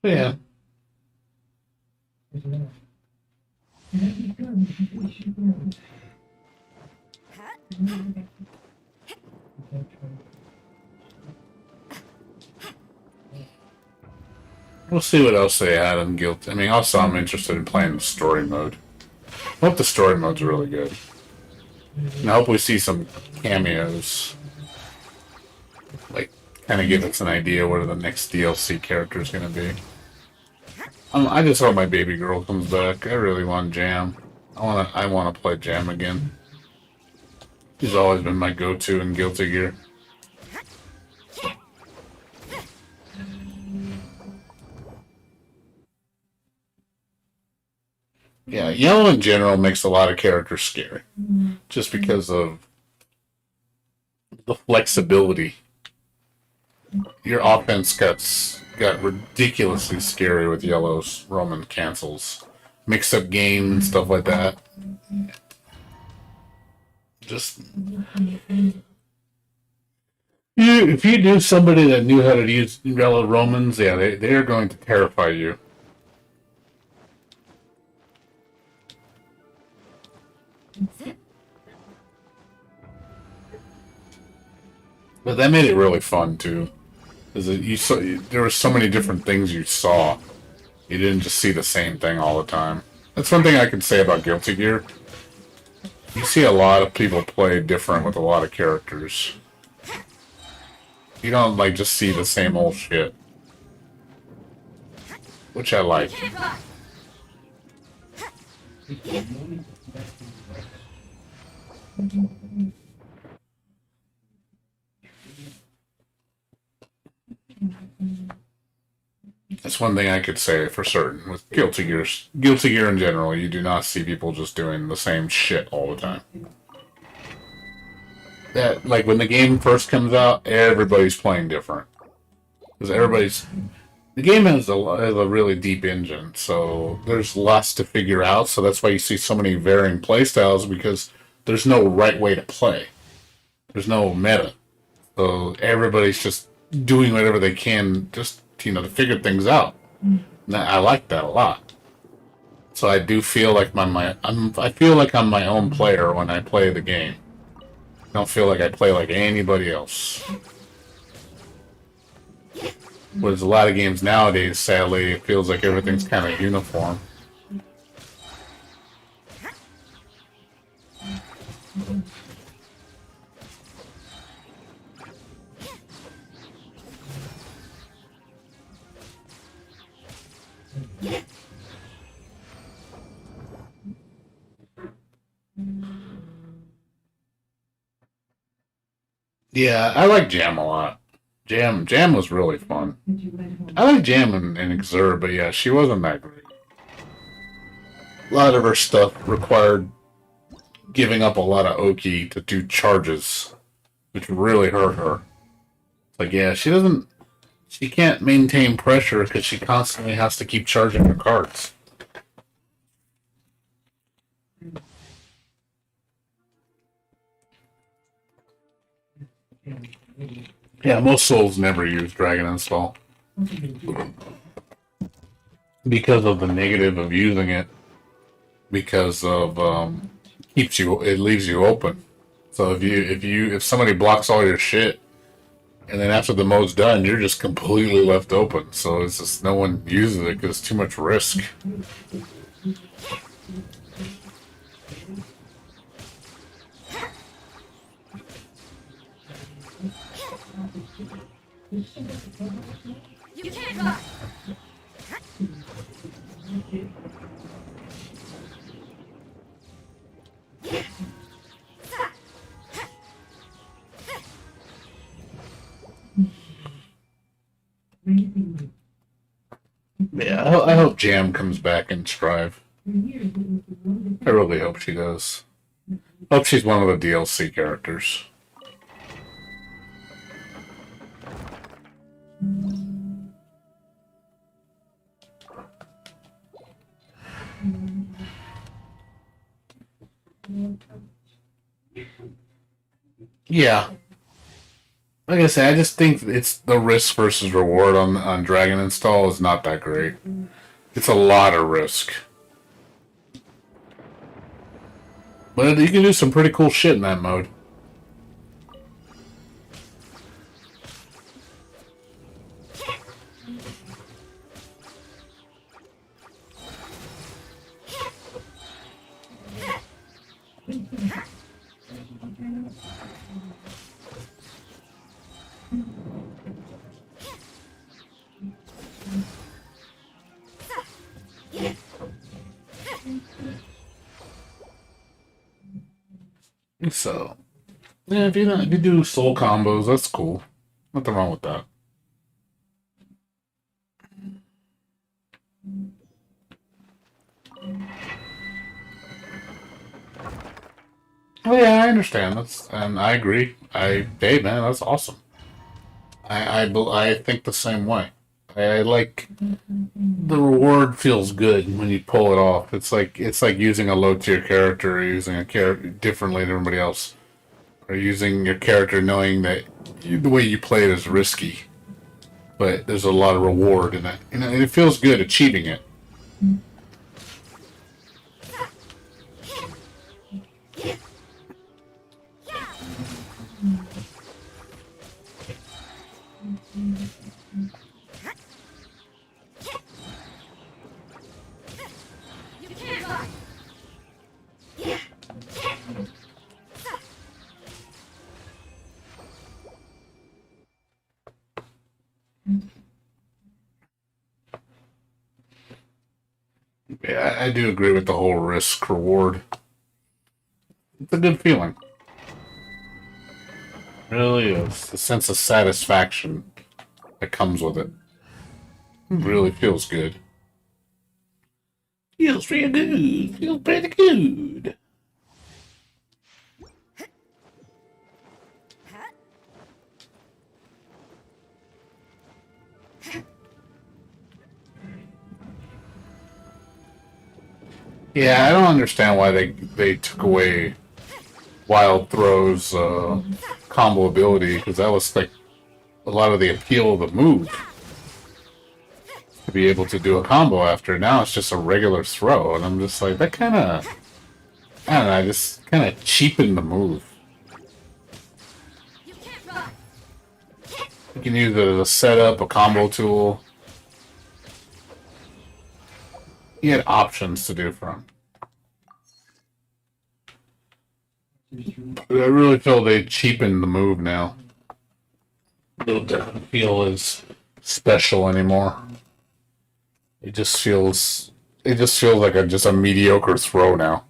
Yeah. We'll see what else they add in Guild. I mean, also I'm interested in playing the story mode. I hope the story mode's really good. And I hope we see some cameos. Like, kind of give us an idea what the next DLC character is going to be. I just hope my baby girl comes back. I really want Jam. I want to play Jam again. She's always been my go-to in Guilty Gear. Yeah, yellow in general makes a lot of characters scary. Just because of the flexibility. Your offense got ridiculously scary with yellow's Roman cancels. Mix up game and stuff like that. Just if you knew somebody that knew how to use yellow Romans, yeah, they are going to terrify you. But that made it really fun too. There were so many different things you saw. You didn't just see the same thing all the time. That's one thing I can say about Guilty Gear. You see a lot of people play different with a lot of characters. You don't like just see the same old shit. Which I like. That's one thing I could say for certain with Guilty Gear in general, you do not see people just doing the same shit all the time. That like when the game first comes out, everybody's playing different because the game has a really deep engine, so there's lots to figure out. So that's why you see so many varying playstyles because there's no right way to play. There's no meta, so everybody's just doing whatever they can just, to figure things out. I like that a lot. So I do feel like I feel like I'm my own player when I play the game. I don't feel like I play like anybody else. Whereas a lot of games nowadays, sadly, it feels like everything's kind of uniform. Yeah, I like Jam a lot. Jam was really fun. I like Jam and Exur, but yeah, she wasn't that great. A lot of her stuff required giving up a lot of Oki to do charges, which really hurt her. Like, yeah, she can't maintain pressure because she constantly has to keep charging her cards. Yeah, most souls never use Dragon Install because of the negative of using it. Because of it leaves you open. So if somebody blocks all your shit, and then after the mode's done, you're just completely left open. So it's just no one uses it because it's too much risk. You can't run. Yeah, I hope Jam comes back in Strive. I really hope she does. Hope she's one of the DLC characters. Yeah. Like I said, I just think it's the risk versus reward on Dragon Install is not that great. It's a lot of risk. But you can do some pretty cool shit in that mode. So, yeah, if you do soul combos, that's cool. Nothing wrong with that. Oh yeah, I understand. And I agree. Hey man, that's awesome. I think the same way. I like the reward feels good when you pull it off. It's like using a low tier character or using a character differently than everybody else, or using your character knowing that the way you play it is risky, but there's a lot of reward in it. And it feels good achieving it. You can't run. Yeah, I do agree with the whole risk reward. It's a good feeling. Really is. The sense of satisfaction that comes with it. Really feels good. Feels real good. Feels pretty good. Yeah, I don't understand why they took away Wild Throw's combo ability, because that was like a lot of the appeal of the move to be able to do a combo after. Now it's just a regular throw, and I'm just like, that kind of, I don't know, I just kind of cheapened the move. You can use it as a setup, a combo tool. You had options to do from. But I really feel they cheapened the move now. It doesn't feel as special anymore. It just feels like just a mediocre throw now.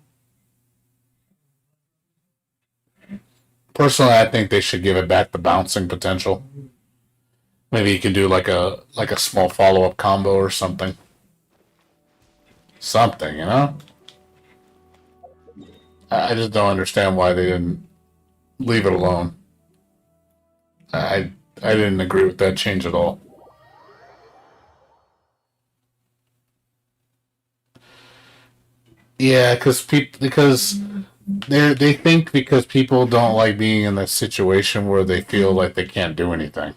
Personally, I think they should give it back the bouncing potential. Maybe you can do like a small follow-up combo or something. Something, you know? I just don't understand why they didn't leave it alone. I didn't agree with that change at all. Yeah, because they think because people don't like being in that situation where they feel like they can't do anything.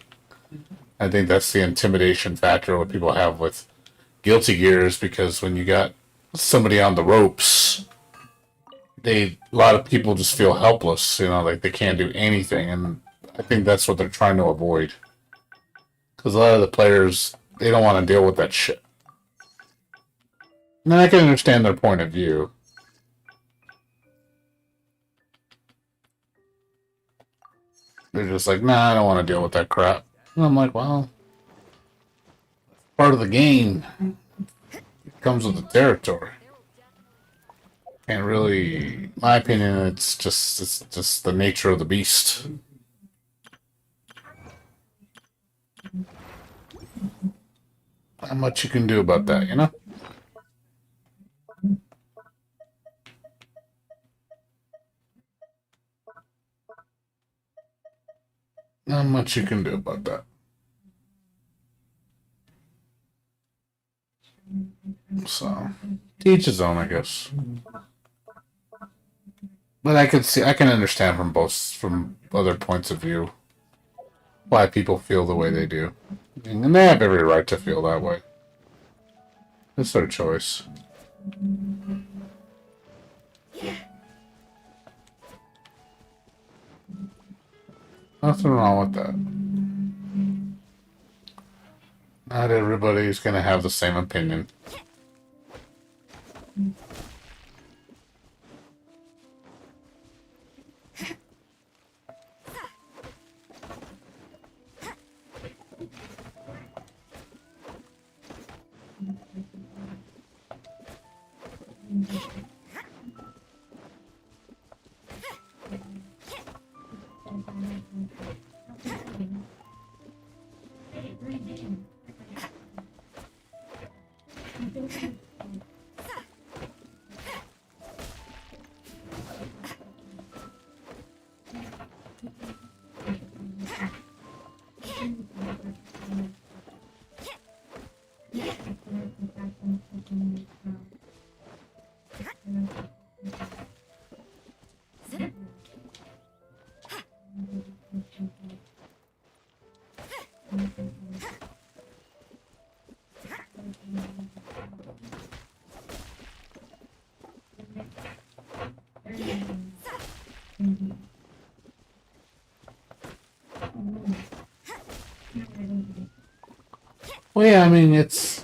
I think that's the intimidation factor what people have with Guilty Gears, because when you got somebody on the ropes, a lot of people just feel helpless, you know, like they can't do anything, and I think that's what they're trying to avoid. Because a lot of the players, they don't want to deal with that shit. And I can understand their point of view. They're just like, nah, I don't want to deal with that crap. And I'm like, well, part of the game. It comes with the territory. Can't really, in my opinion, it's just the nature of the beast. Not much you can do about that, you know? Not much you can do about that. So, to each his own, I guess. But I can understand from other points of view, why people feel the way they do. And they have every right to feel that way. It's their choice. Nothing wrong with that. Not everybody's gonna have the same opinion. Well, yeah, I mean, it's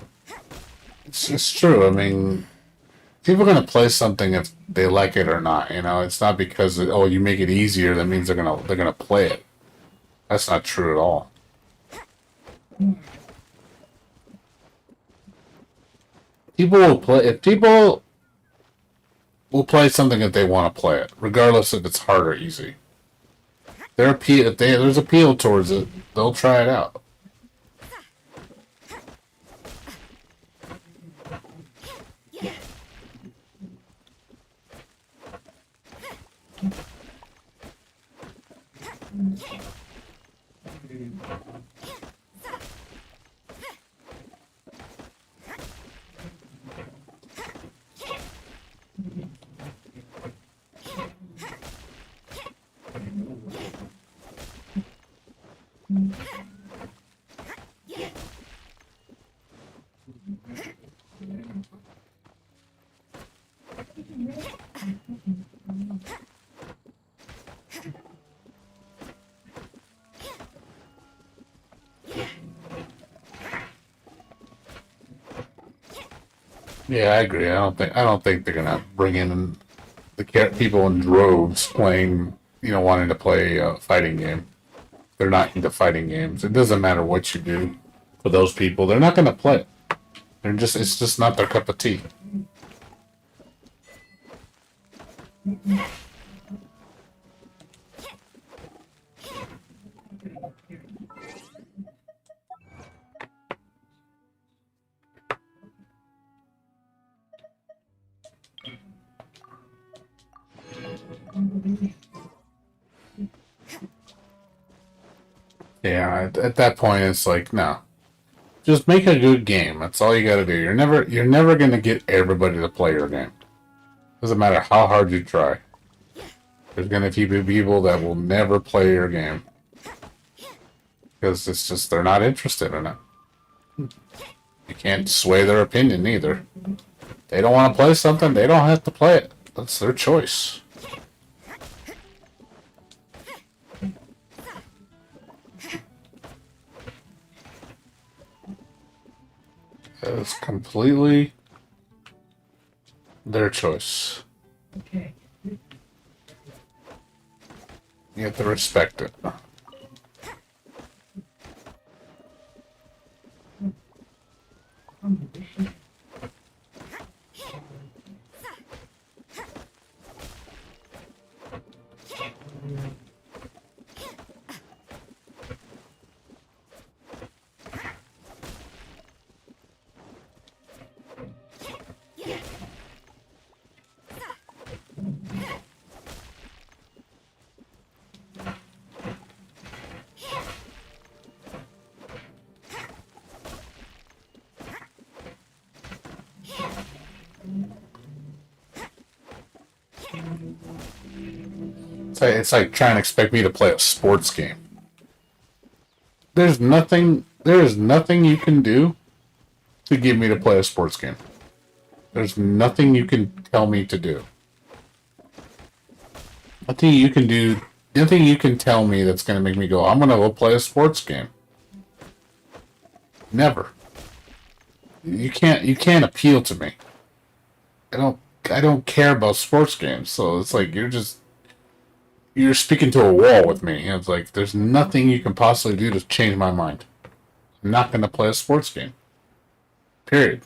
true. I mean, people are gonna play something if they like it or not. You know, it's not because oh you make it easier that means they're gonna play it. That's not true at all. People will play if people will play something if they want to play it, regardless if it's hard or easy. If there's appeal towards it, they'll try it out. Yeah, I agree. I don't think they're gonna bring in people in droves playing, wanting to play a fighting game. They're not into fighting games. It doesn't matter what you do for those people. They're not gonna play it. It's just not their cup of tea. Yeah, at that point, it's like, no, just make a good game. That's all you got to do. You're never gonna get everybody to play your game. Doesn't matter how hard you try. There's gonna be people that will never play your game because it's just they're not interested in it. You can't sway their opinion either. They don't want to play something. They don't have to play it. That's their choice. It's completely their choice. Okay. You have to respect it. It's like trying to expect me to play a sports game. There is nothing you can do to get me to play a sports game. There's nothing you can tell me to do. Nothing you can do, nothing you can tell me that's going to make me go, I'm going to go play a sports game. Never. You can't appeal to me. I don't care about sports games. So it's like you're speaking to a wall with me. And it's like there's nothing you can possibly do to change my mind. I'm not going to play a sports game. Period.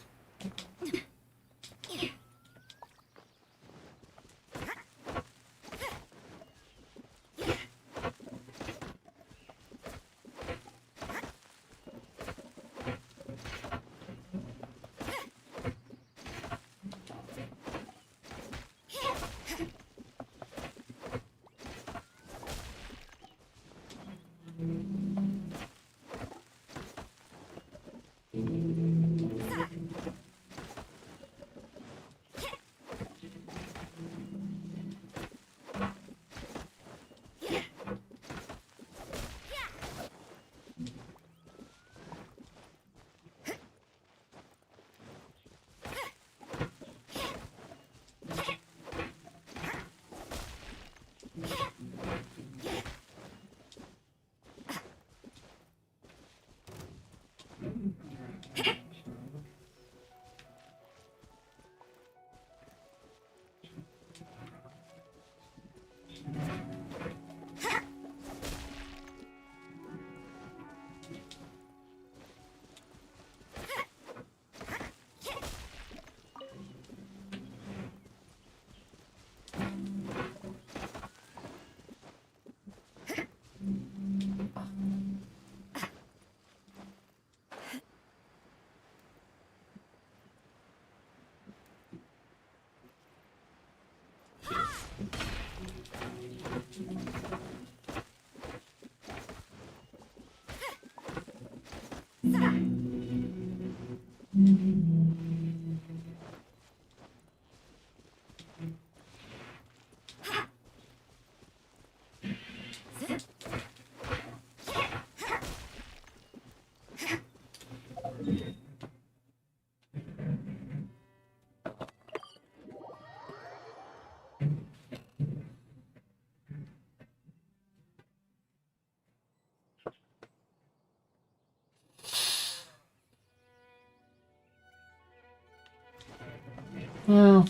Well,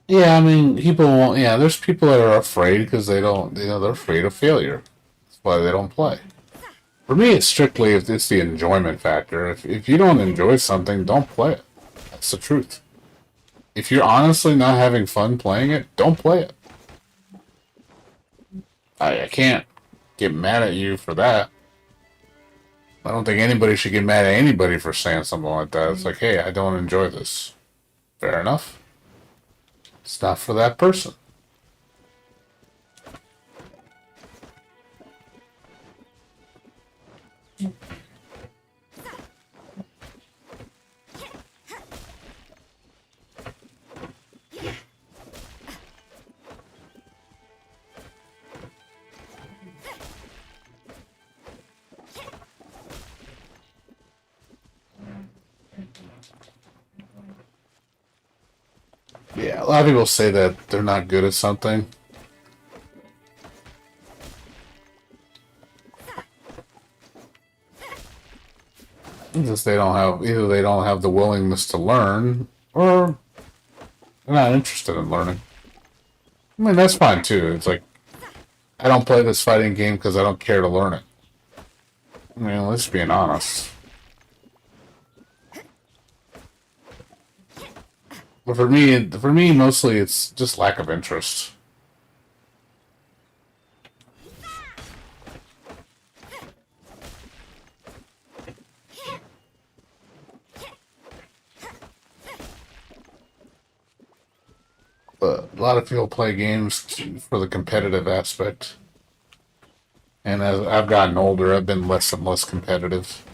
yeah, I mean, people won't. Yeah, there's people that are afraid because they don't. They're afraid of failure. That's why they don't play. For me, it's strictly if it's the enjoyment factor. If you don't enjoy something, don't play it. That's the truth. If you're honestly not having fun playing it, don't play it. I can't get mad at you for that. I don't think anybody should get mad at anybody for saying something like that. It's like, hey, I don't enjoy this. Fair enough. It's not for that person. Yeah, a lot of people say that they're not good at something. Just they don't have either they don't have the willingness to learn or they're not interested in learning. I mean that's fine too. It's like I don't play this fighting game because I don't care to learn it. I mean, let's being honest. But for me, mostly it's just lack of interest. But a lot of people play games for the competitive aspect. And as I've gotten older, I've been less and less competitive.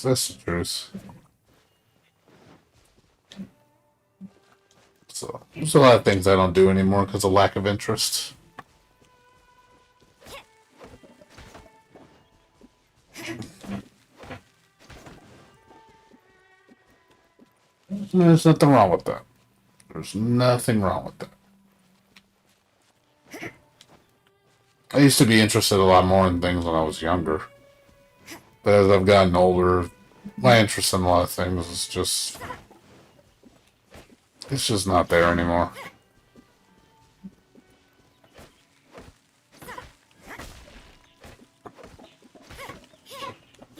That's the truth. So there's a lot of things I don't do anymore because of lack of interest. There's nothing wrong with that. There's nothing wrong with that. I used to be interested a lot more in things when I was younger. But as I've gotten older, my interest in a lot of things is just... It's just not there anymore.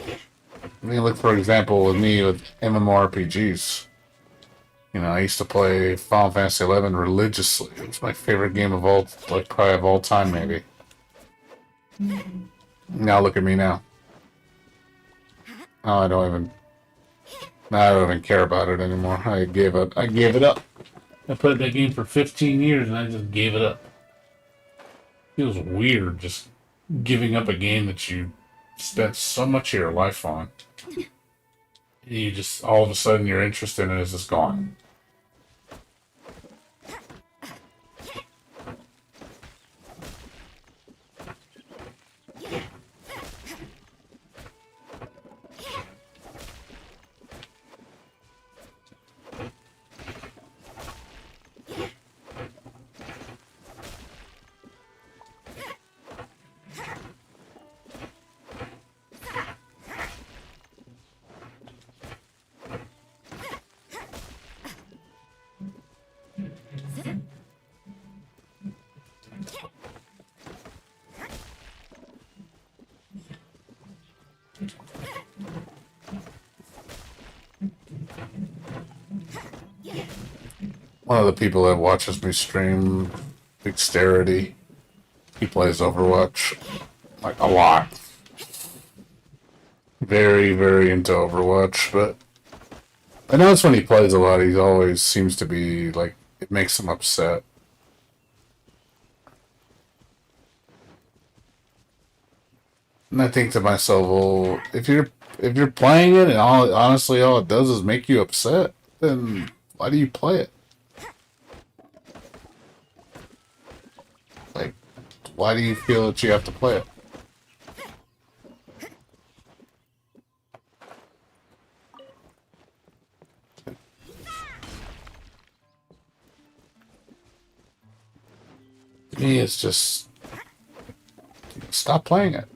I mean, look, for example, with me with MMORPGs. You know, I used to play Final Fantasy XI religiously. It was my favorite game of all, like, probably of all time, maybe. Now look at me now. Oh, I don't even care about it anymore. I gave it up. I played that game for 15 years and I just gave it up. It feels weird just giving up a game that you spent so much of your life on. You just, all of a sudden, your interest in it is just gone. One of the people that watches me stream, Dexterity, he plays Overwatch, like, a lot. Very, very into Overwatch, but I notice when he plays a lot, he always seems to be, like, it makes him upset. And I think to myself, well, if you're playing it and honestly all it does is make you upset, then why do you play it? why do you feel that you have to play it? To me, it's just stop playing it.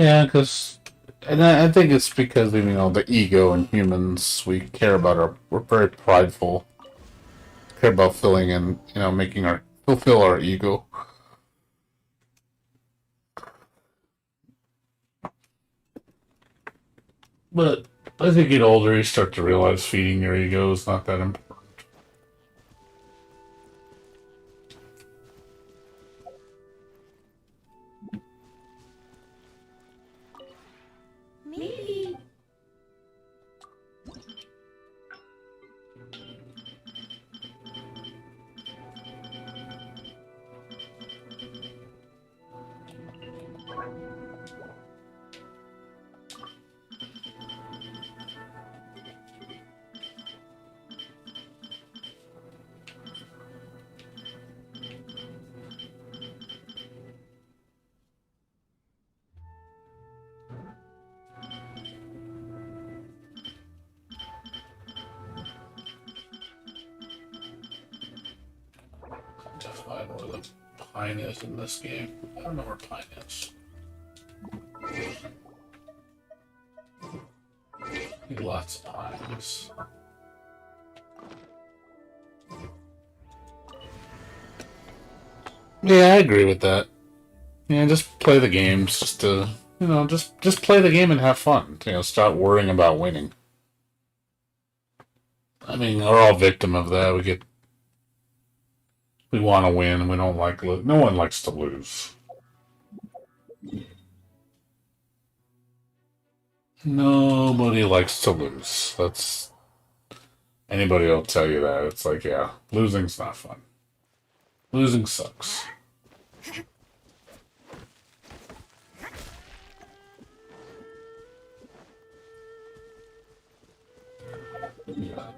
Yeah, because, and I think it's because the ego in humans, we care about we're very prideful, care about filling in, making fulfill our ego. But as you get older, you start to realize feeding your ego is not that important. Maybe. To find where the pine is in this game. I don't know where pine is. Need lots of pines. Yeah, I agree with that. Yeah, just play the games, just to just play the game and have fun. Stop worrying about winning. I mean, we're all victim of that. We want to win. We don't like no one likes to lose. Nobody likes to lose. That's anybody will tell you that. It's like, yeah, losing's not fun. Losing sucks. Yeah.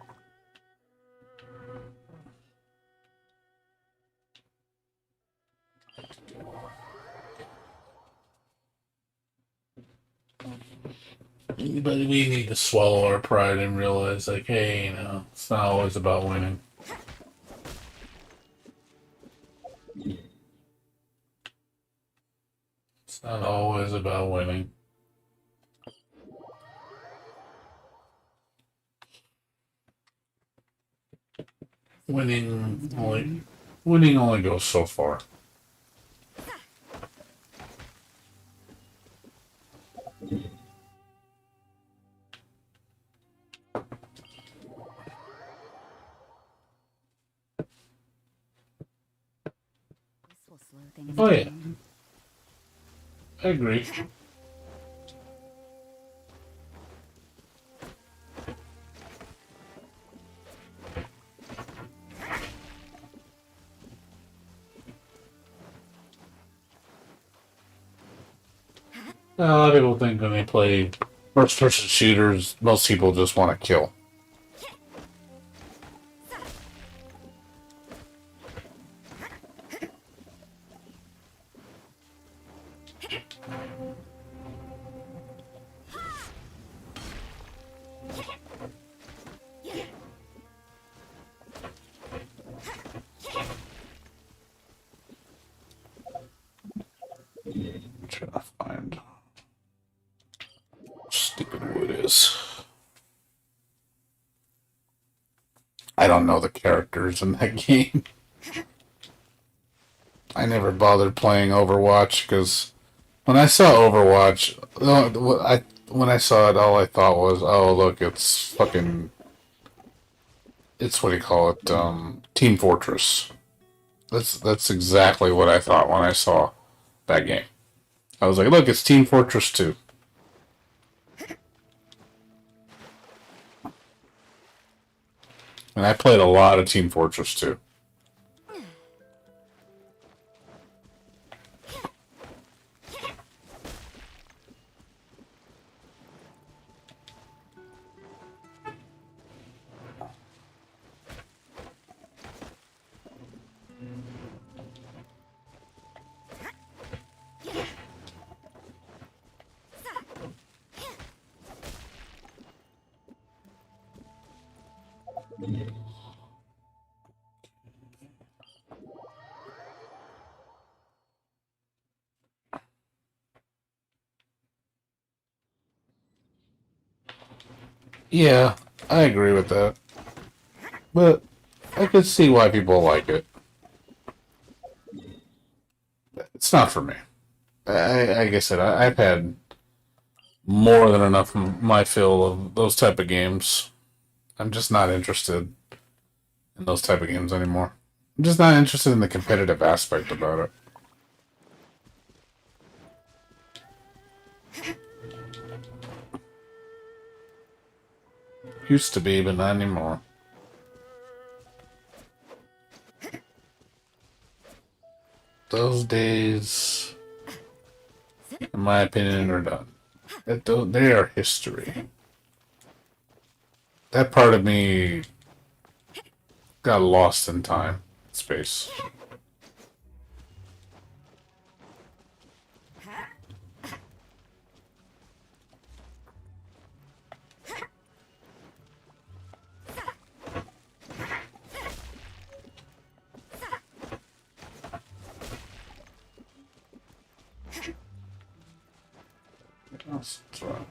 But we need to swallow our pride and realize, like, hey, it's not always about winning. It's not always about winning. Winning only goes so far. This will slow things Oh yeah, down. I agree. A lot of people think when they play first-person shooters, most people just want to kill. I'm trying to find stupid wood is. I don't know the characters in that game. I never bothered playing Overwatch because when I saw Overwatch, when I saw it, all I thought was, "Oh, look, it's fucking, it's what do you call it? Team Fortress." That's exactly what I thought when I saw that game. I was like, "Look, it's Team Fortress 2." And I played a lot of Team Fortress 2. Yeah, I agree with that. But I could see why people like it. It's not for me. Like I said, I've had more than enough of my fill of those type of games. I'm just not interested in those type of games anymore. I'm just not interested in the competitive aspect about it. Used to be, but not anymore. Those days, in my opinion, are done. They are history. That part of me got lost in time, space. That's right.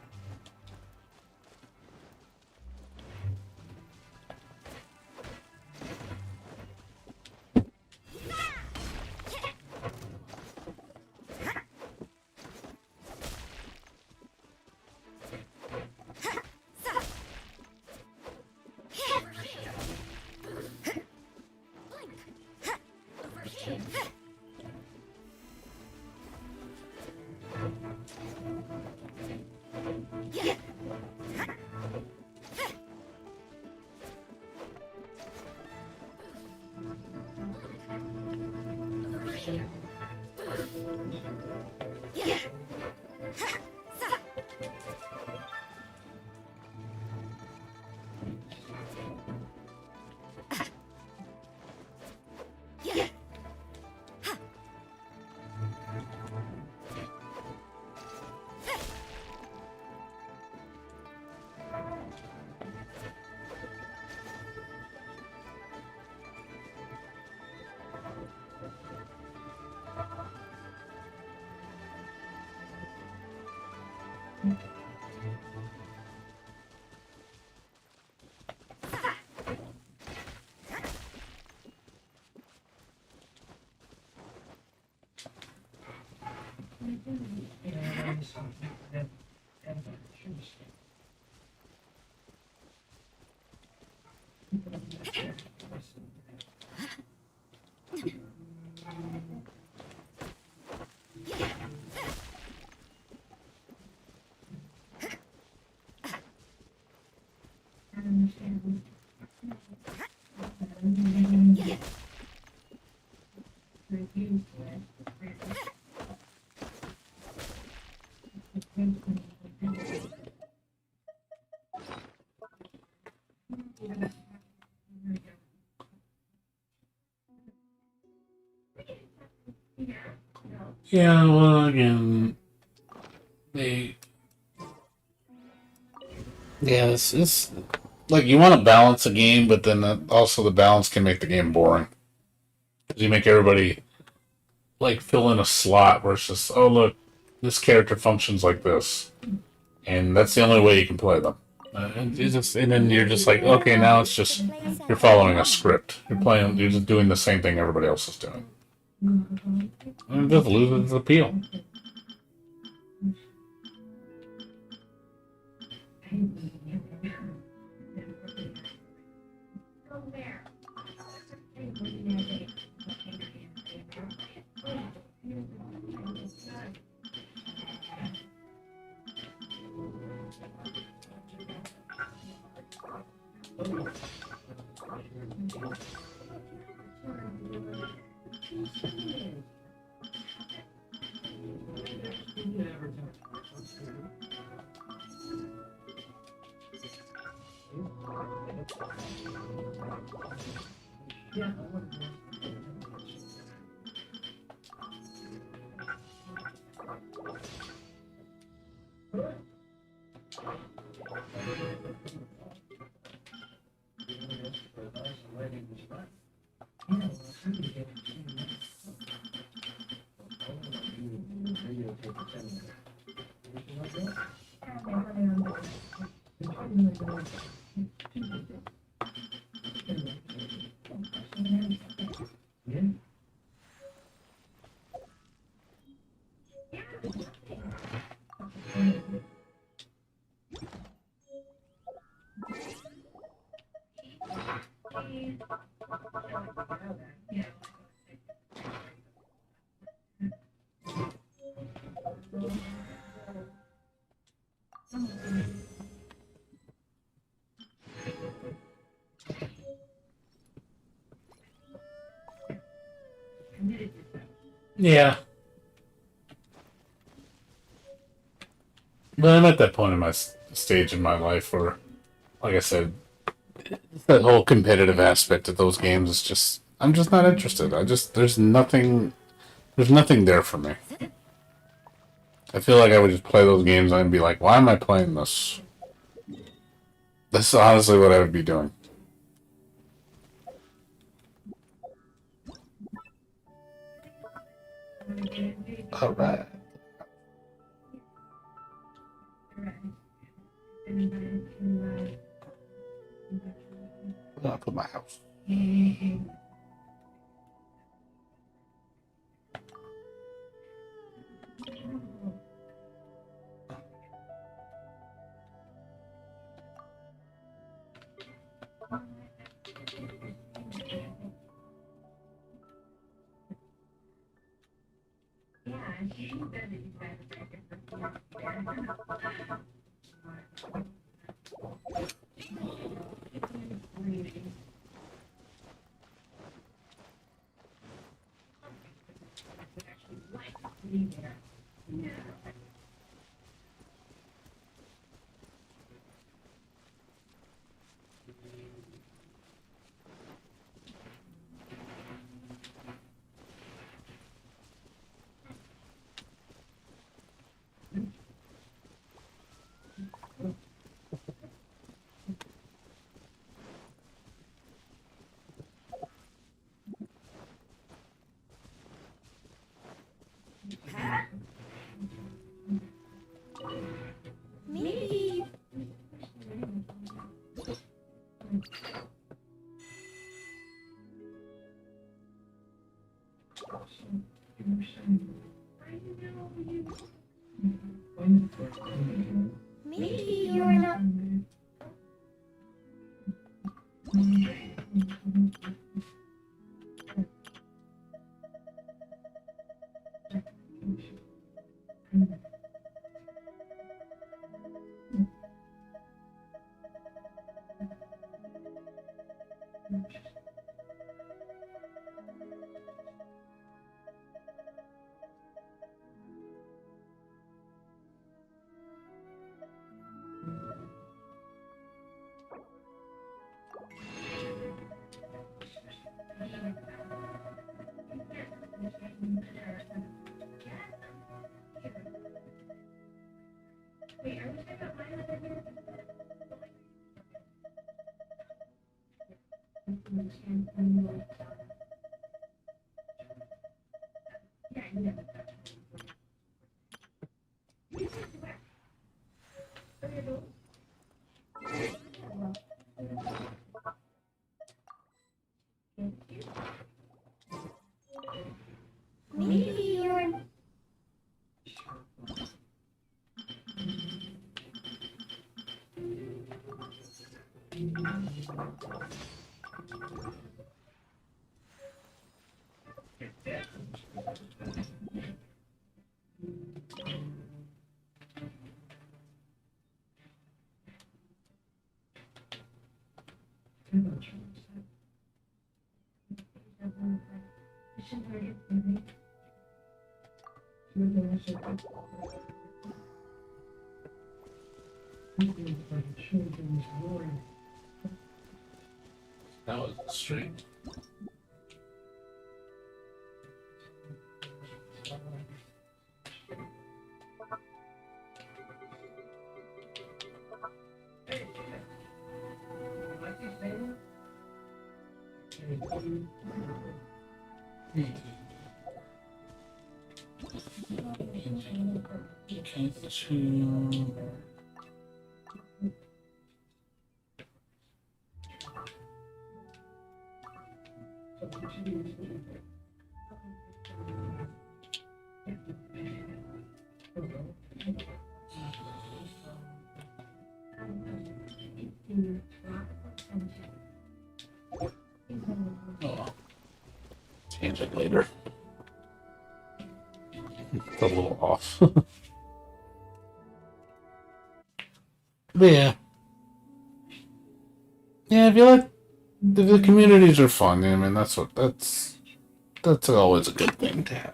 Yeah, well, again, they. Yeah, it's like you want to balance a game, but then also the balance can make the game boring. Because you make everybody like fill in a slot where it's just, oh look, this character functions like this, and that's the only way you can play them. And then you're just like, okay, now it's just you're following a script. You're just doing the same thing everybody else is doing. And it just loses its appeal. Yeah. But I'm at that point in my stage in my life where, like I said, that whole competitive aspect of those games is just, I'm just not interested. There's nothing there for me. I feel like I would just play those games and I'd be like, why am I playing this? That's honestly what I would be doing. Alright. I'll put my house. Maybe. Maybe you're not. Maybe you're. That was strange. Oh, change it later. It's a little off. But yeah. Yeah, if you like the communities are fun. I mean, that's always a good thing to have.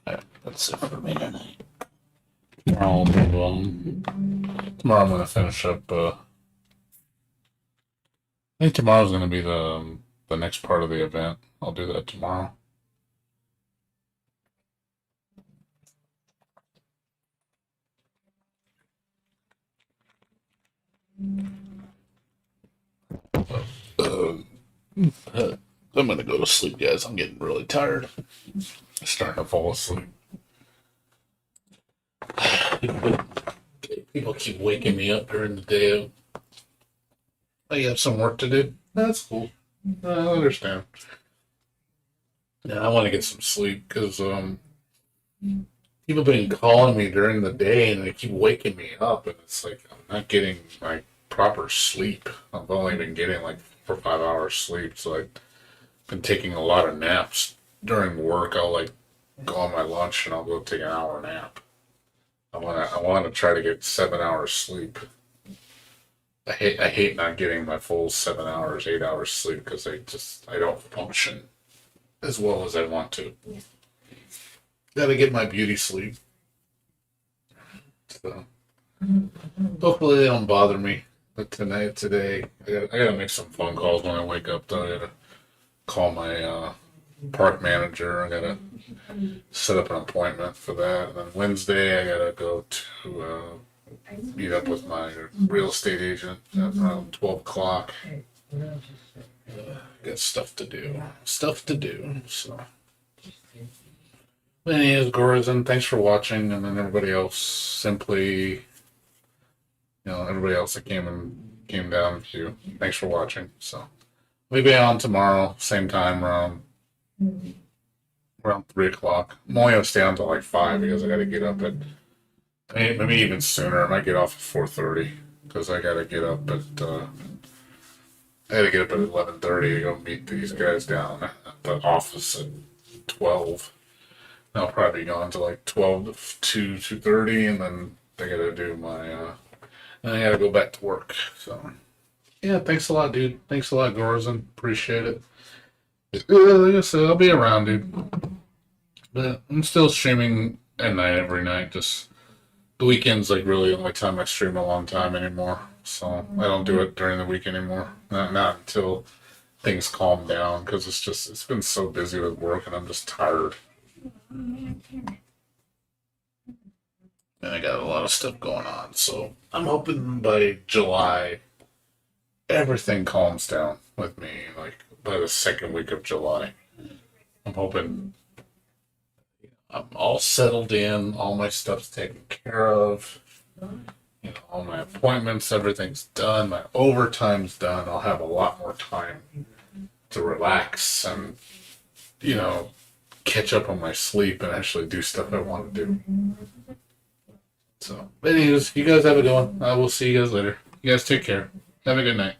Alright, that's it for me tonight. Tomorrow I'm gonna finish up. I think tomorrow's gonna be the next part of the event. I'll do that tomorrow. Uh, I'm gonna go to sleep, guys. I'm getting really tired. Starting to fall asleep. People keep waking me up during the day. I have some work to do. That's cool. I understand. Yeah, I want to get some sleep because people have been calling me during the day and they keep waking me up, and it's like I'm not getting my proper sleep. I've only been getting like 4 or 5 hours sleep, so I've been taking a lot of naps during work. I'll like go on my lunch and I'll go take an hour nap. I want to try to get 7 hours sleep. I hate not getting my full 7 hours, 8 hours sleep because I don't function as well as I want to. Gotta get my beauty sleep. So hopefully they don't bother me. But today, I gotta make some phone calls when I wake up. Though I gotta call my park manager. I gotta set up an appointment for that. And then Wednesday, I gotta go to meet up with my real estate agent at around 12 o'clock. Got stuff to do. So. Anyways, Gorizon, thanks for watching, and then everybody else, simply, everybody else that came down with you. Thanks for watching. So we'll be on tomorrow, same time, around 3 o'clock. I'm only gonna stay on until like 5 because I gotta get up at maybe even sooner. I might get off at 4:30 because I gotta get up at 11:30 to go meet these guys down at the office at 12. I'll probably be gone to like 12 to 2:30, and then I gotta do my, then I gotta go back to work. So, yeah, thanks a lot, dude. Thanks a lot, Gorizon. Appreciate it. Like I said, I'll be around, dude. But I'm still streaming at night every night. Just the weekend's like really the only time I stream a long time anymore. So I don't do it during the week anymore. Not until things calm down, because it's been so busy with work and I'm just tired. And I got a lot of stuff going on, so I'm hoping by July everything calms down with me, like by the second week of July. I'm hoping I'm all settled in, all my stuff's taken care of, all my appointments, everything's done, my overtime's done. I'll have a lot more time to relax and, catch up on my sleep and actually do stuff I want to do. So, anyways, you guys have a good one. I will see you guys later. You guys take care. Have a good night.